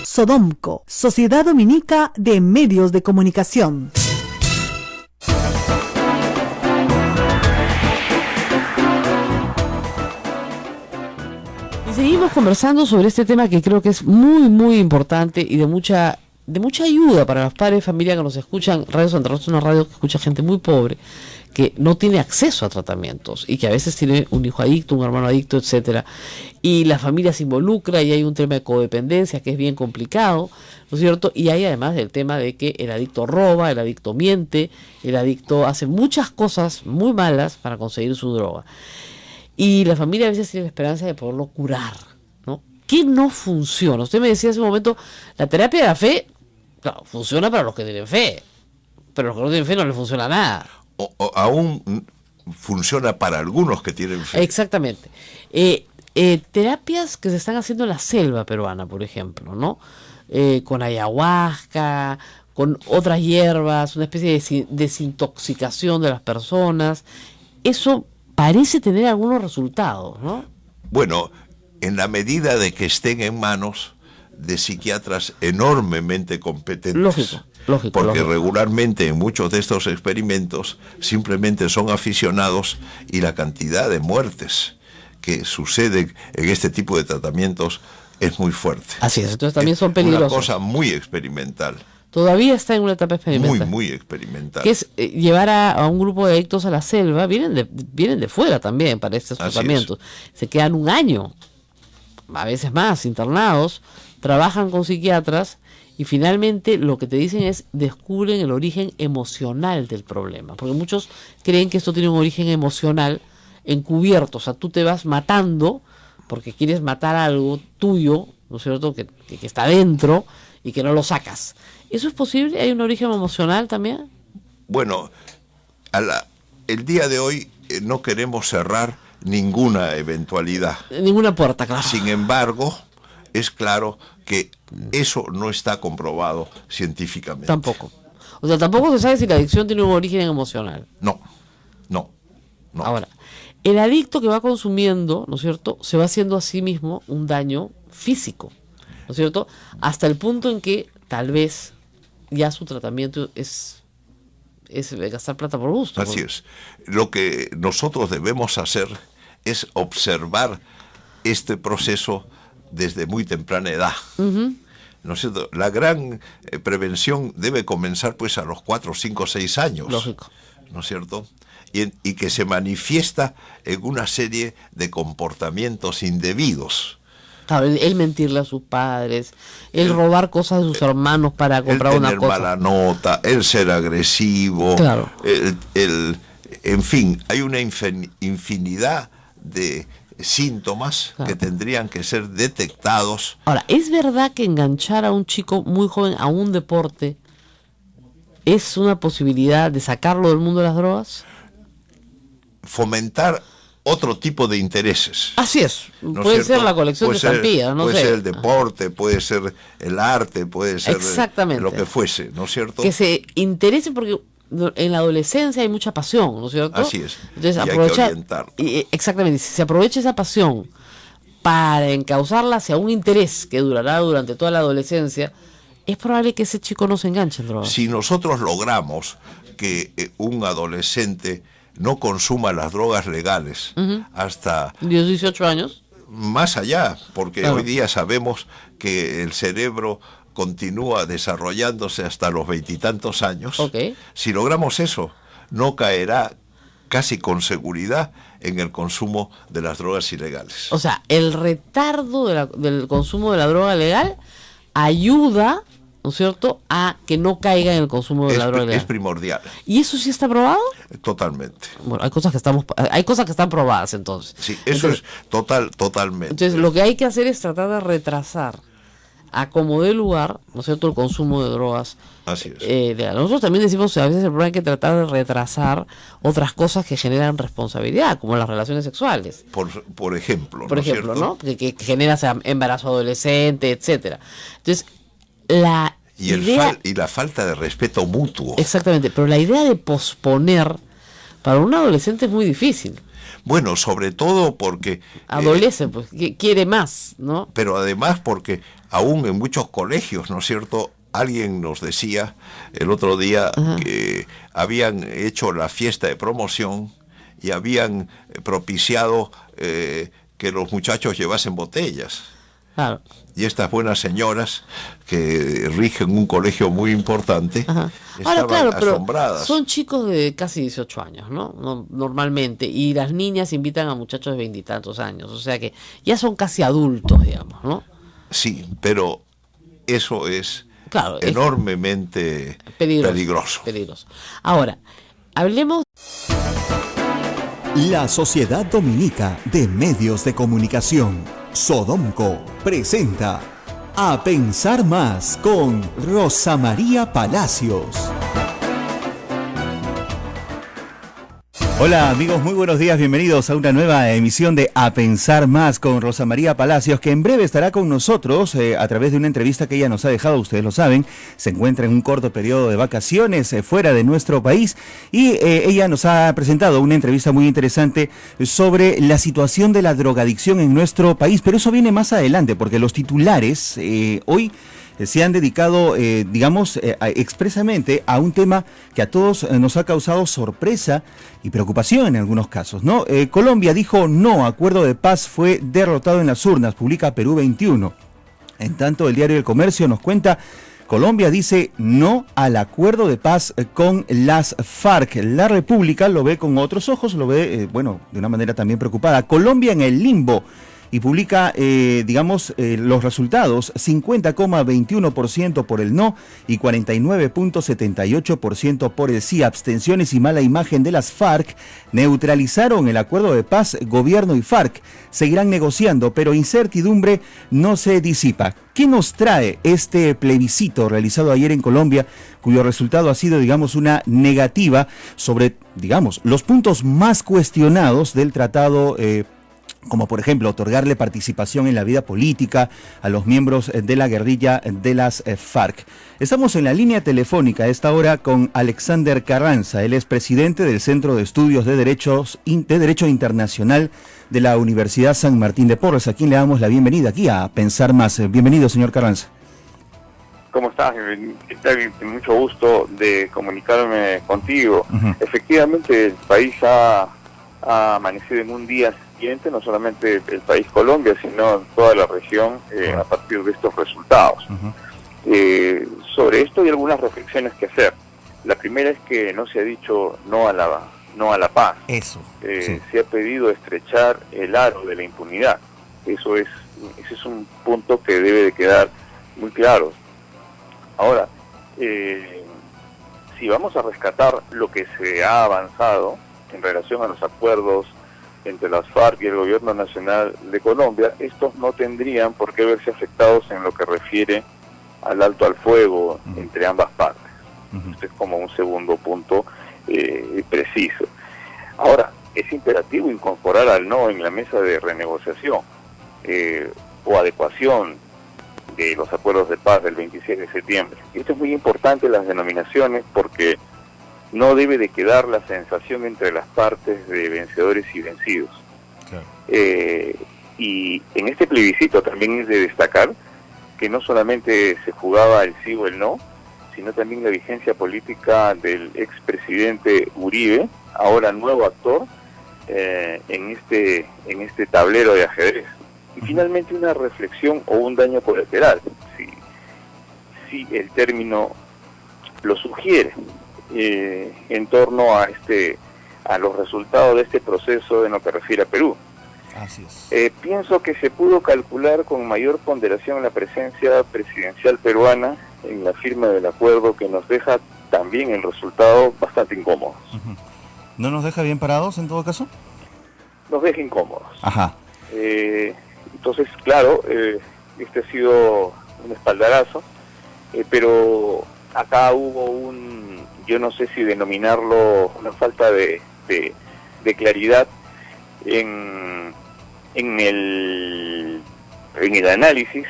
Sodomco, Sociedad Dominica de Medios de Comunicación. Y seguimos conversando sobre este tema que creo que es muy, muy importante y de mucha ayuda para los padres de familia que nos escuchan. Radio Santa Rosa es una radio que escucha gente muy pobre, que no tiene acceso a tratamientos y que a veces tiene un hijo adicto, un hermano adicto, etcétera. Y la familia se involucra y hay un tema de codependencia que es bien complicado, ¿no es cierto? Y hay además el tema de que el adicto roba, el adicto miente, el adicto hace muchas cosas muy malas para conseguir su droga. Y la familia a veces tiene la esperanza de poderlo curar, ¿no? ¿Qué no funciona? Usted me decía hace un momento, la terapia de la fe, claro, funciona para los que tienen fe, pero los que no tienen fe no les funciona nada. O aún funciona para algunos que tienen fe. Exactamente. Terapias que se están haciendo en la selva peruana, por ejemplo, ¿no? Con ayahuasca, con otras hierbas, una especie de desintoxicación de las personas. Eso parece tener algunos resultados, ¿no? Bueno, en la medida de que estén en manos de psiquiatras enormemente competentes. Lógico. Porque regularmente en muchos de estos experimentos simplemente son aficionados y la cantidad de muertes que suceden en este tipo de tratamientos es muy fuerte. Así es, entonces también son peligrosos. Una cosa muy experimental. Todavía está en una etapa experimental. Muy experimental. Que es llevar a un grupo de adictos a la selva, vienen de fuera también para estos tratamientos. Se quedan un año, a veces más, internados, trabajan con psiquiatras y finalmente lo que te dicen es descubren el origen emocional del problema. Porque muchos creen que esto tiene un origen emocional encubierto. O sea, tú te vas matando porque quieres matar algo tuyo, ¿no es cierto?, que está dentro y que no lo sacas. ¿Eso es posible? ¿Hay un origen emocional también? Bueno, el día de hoy no queremos cerrar ninguna eventualidad. Ninguna puerta, claro. Sin embargo, es claro que eso no está comprobado científicamente. Tampoco. O sea, tampoco se sabe si la adicción tiene un origen emocional. No. Ahora, el adicto que va consumiendo, ¿no es cierto?, se va haciendo a sí mismo un daño físico, ¿no es cierto?, hasta el punto en que tal vez ya su tratamiento es gastar plata por gusto. Así es. Lo que nosotros debemos hacer es observar este proceso desde muy temprana edad. ¿No es cierto? La gran prevención debe comenzar pues a los 4, 5, 6 años. Lógico. ¿No es cierto? Y que se manifiesta en una serie de comportamientos indebidos. Claro, el mentirle a sus padres, el robar cosas de sus hermanos para comprar una cosa. El tener mala nota, el ser agresivo, claro. En fin, hay una infinidad de síntomas, claro, que tendrían que ser detectados. Ahora, ¿es verdad que enganchar a un chico muy joven a un deporte es una posibilidad de sacarlo del mundo de las drogas? Fomentar otro tipo de intereses. Así es. ¿No Puede es cierto? ser la colección Puede de estampillas, no puede sé. ser el deporte, puede ser el arte, puede ser Exactamente. lo que fuese, ¿no es cierto? Que se interese porque en la adolescencia hay mucha pasión, ¿no es cierto? Así es. Entonces, Y hay que aprovechar. orientarlo. Exactamente. Si se aprovecha esa pasión para encauzarla hacia un interés que durará durante toda la adolescencia, es probable que ese chico no se enganche en drogas. Si nosotros logramos que un adolescente no consuma las drogas legales hasta 18 años. más allá, porque Claro. hoy día sabemos que el cerebro continúa desarrollándose hasta los 20 y tantos años. Ok. Si logramos eso, no caerá casi con seguridad en el consumo de las drogas ilegales. O sea, el retardo del consumo de la droga legal ayuda, ¿no es cierto?, a que no caiga en el consumo de la droga Es legal. primordial, ¿Y eso sí está probado? totalmente. Bueno, hay cosas que están probadas entonces. Sí, eso Entonces, es totalmente. Entonces, lo que hay que hacer es tratar de retrasar a como dé lugar, ¿no es cierto?, el consumo de drogas. Así es. Nosotros también decimos a veces el problema hay que tratar de retrasar otras cosas que generan responsabilidad, como las relaciones sexuales. Por ejemplo, Por ¿no es ejemplo, cierto? ¿no? Que genera embarazo adolescente, etcétera. Entonces, la Y, idea... y la falta de respeto mutuo. Exactamente, pero la idea de posponer para un adolescente es muy difícil. Bueno, sobre todo porque... Adolece, pues, quiere más, ¿no? pero además porque aún en muchos colegios, ¿no es cierto?, alguien nos decía el otro día que habían hecho la fiesta de promoción y habían propiciado que los muchachos llevasen botellas. Claro. Y estas buenas señoras que rigen un colegio muy importante Ahora, estaban claro, pero asombradas. son chicos de casi 18 años, ¿no? Normalmente. Y las niñas invitan a muchachos de 20 y tantos años. O sea que ya son casi adultos, digamos, ¿no? Sí, pero eso es Claro, es enormemente peligroso. peligroso. Ahora, hablemos... La Sociedad Dominica de Medios de Comunicación, Sodomco, presenta A Pensar Más con Rosa María Palacios. Hola amigos, muy buenos días, bienvenidos a una nueva emisión de A Pensar Más con Rosa María Palacios, que en breve estará con nosotros a través de una entrevista que ella nos ha dejado, ustedes lo saben, se encuentra en un corto periodo de vacaciones fuera de nuestro país y ella nos ha presentado una entrevista muy interesante sobre la situación de la drogadicción en nuestro país, pero eso viene más adelante porque los titulares hoy se han dedicado, expresamente a un tema que a todos nos ha causado sorpresa y preocupación en algunos casos, ¿no? Colombia dijo no, acuerdo de paz fue derrotado en las urnas, publica Perú 21. En tanto, el diario El Comercio nos cuenta, Colombia dice no al acuerdo de paz con las FARC. La República lo ve con otros ojos, lo ve, de una manera también preocupada. Colombia en el limbo. Y publica, los resultados, 50,21% por el no y 49,78% por el sí. Abstenciones y mala imagen de las FARC neutralizaron el acuerdo de paz. Gobierno y FARC seguirán negociando, pero incertidumbre no se disipa. ¿Qué nos trae este plebiscito realizado ayer en Colombia, cuyo resultado ha sido, una negativa sobre, los puntos más cuestionados del tratado como por ejemplo otorgarle participación en la vida política a los miembros de la guerrilla de las FARC. Estamos en la línea telefónica a esta hora con Alexander Carranza, él es presidente del Centro de Estudios de Derecho Internacional de la Universidad San Martín de Porres, a quien le damos la bienvenida aquí a Pensar Más. Bienvenido, señor Carranza. ¿Cómo estás? Mucho gusto de comunicarme contigo. Efectivamente, el país ha amanecido en un día siguiente, no solamente el país Colombia, sino toda la región a partir de estos resultados. Sobre esto hay algunas reflexiones que hacer. La primera es que no se ha dicho no a la paz. Eso. Sí. Se ha pedido estrechar el aro de la impunidad. Ese es un punto que debe de quedar muy claro. Ahora, si vamos a rescatar lo que se ha avanzado en relación a los acuerdos entre las FARC y el Gobierno Nacional de Colombia, estos no tendrían por qué verse afectados en lo que refiere al alto al fuego entre ambas partes. Este es como un segundo punto preciso. Ahora, es imperativo incorporar al no en la mesa de renegociación o adecuación de los acuerdos de paz del 26 de septiembre. Y esto es muy importante, las denominaciones, porque no debe de quedar la sensación entre las partes de vencedores y vencidos. Claro. Y en este plebiscito también es de destacar que no solamente se jugaba el sí o el no, sino también la vigencia política del expresidente Uribe, ahora nuevo actor, en este tablero de ajedrez. Y finalmente una reflexión o un daño colateral, si el término lo sugiere, en torno a los resultados de este proceso en lo que refiere a Perú. Así es. Pienso que se pudo calcular con mayor ponderación la presencia presidencial peruana en la firma del acuerdo, que nos deja también el resultado bastante incómodo. ¿No nos deja bien parados en todo caso? Nos deja incómodos. Ajá. Entonces, claro, este ha sido un espaldarazo, pero acá hubo yo no sé si denominarlo una falta de claridad en el análisis,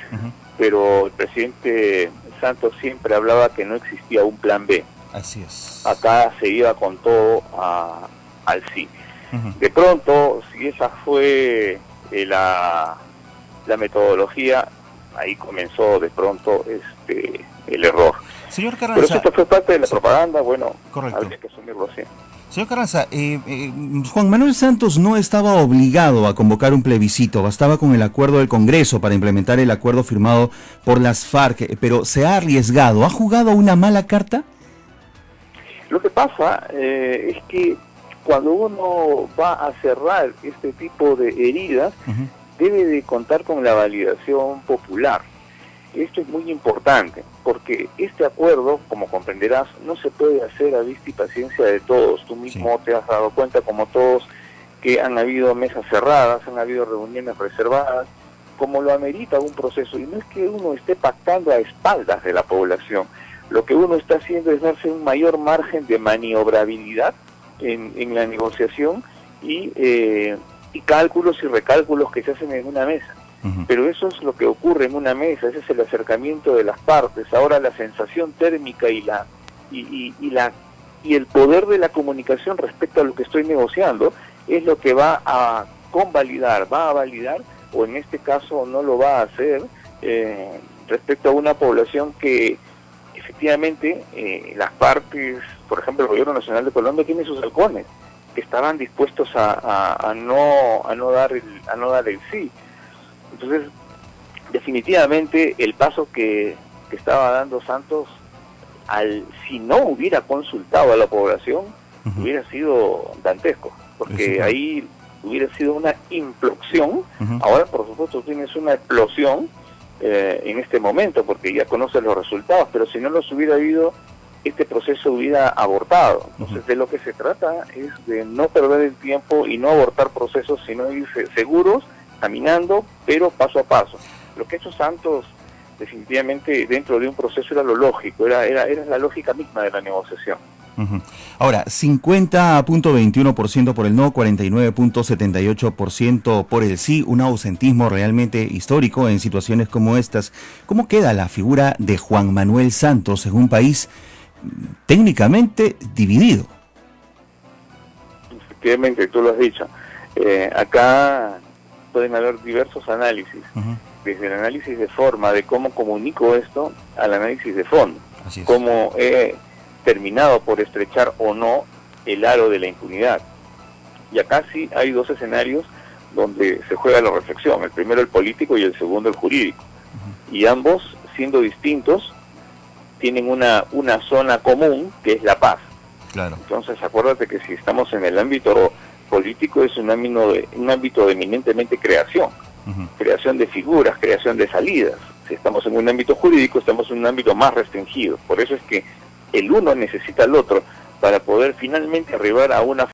pero el presidente Santos siempre hablaba que no existía un plan B. Así es. Acá se iba con todo al sí. De pronto, si esa fue la metodología, ahí comenzó de pronto el error. Señor Carranza, pero si esto fue parte de la propaganda, bueno, correcto, habría que asumirlo así. Señor Carranza, Juan Manuel Santos no estaba obligado a convocar un plebiscito, bastaba con el acuerdo del Congreso para implementar el acuerdo firmado por las FARC, pero se ha arriesgado, ¿ha jugado una mala carta? Lo que pasa es que cuando uno va a cerrar este tipo de heridas, debe de contar con la validación popular. Esto es muy importante, porque este acuerdo, como comprenderás, no se puede hacer a vista y paciencia de todos. Tú mismo te has dado cuenta, como todos, que han habido mesas cerradas, han habido reuniones reservadas, como lo amerita un proceso. Y no es que uno esté pactando a espaldas de la población. Lo que uno está haciendo es darse un mayor margen de maniobrabilidad en la negociación y cálculos y recálculos que se hacen en una mesa. Pero eso es lo que ocurre en una mesa, ese es el acercamiento de las partes. Ahora la sensación térmica y el poder de la comunicación respecto a lo que estoy negociando es lo que va a convalidar, va a validar, o en este caso no lo va a hacer, respecto a una población que efectivamente las partes, por ejemplo el Gobierno Nacional de Colombia tiene sus halcones que estaban dispuestos a no dar el sí. Entonces, definitivamente el paso que estaba dando Santos, si no hubiera consultado a la población, hubiera sido dantesco, porque ahí hubiera sido una implosión. Ahora, por supuesto, tienes una explosión en este momento, porque ya conoces los resultados, pero si no los hubiera habido, este proceso hubiera abortado. Entonces, de lo que se trata es de no perder el tiempo y no abortar procesos, sino ir seguros, caminando, pero paso a paso. Lo que ha hecho Santos definitivamente dentro de un proceso era lo lógico, era la lógica misma de la negociación. Ahora, 50.21% por el no, 49.78% por el sí, un ausentismo realmente histórico en situaciones como estas. ¿Cómo queda la figura de Juan Manuel Santos en un país técnicamente dividido? Efectivamente, tú lo has dicho. Acá pueden haber diversos análisis, desde el análisis de forma, de cómo comunico esto, al análisis de fondo, cómo he terminado por estrechar o no el aro de la impunidad. Y acá sí hay dos escenarios donde se juega la reflexión, el primero el político y el segundo el jurídico, y ambos, siendo distintos, tienen una zona común, que es la paz. Claro. Entonces acuérdate que si estamos en el ámbito político, es un ámbito de eminentemente creación, creación de figuras, creación de salidas. Si estamos en un ámbito jurídico, estamos en un ámbito más restringido. Por eso es que el uno necesita al otro para poder finalmente arribar a una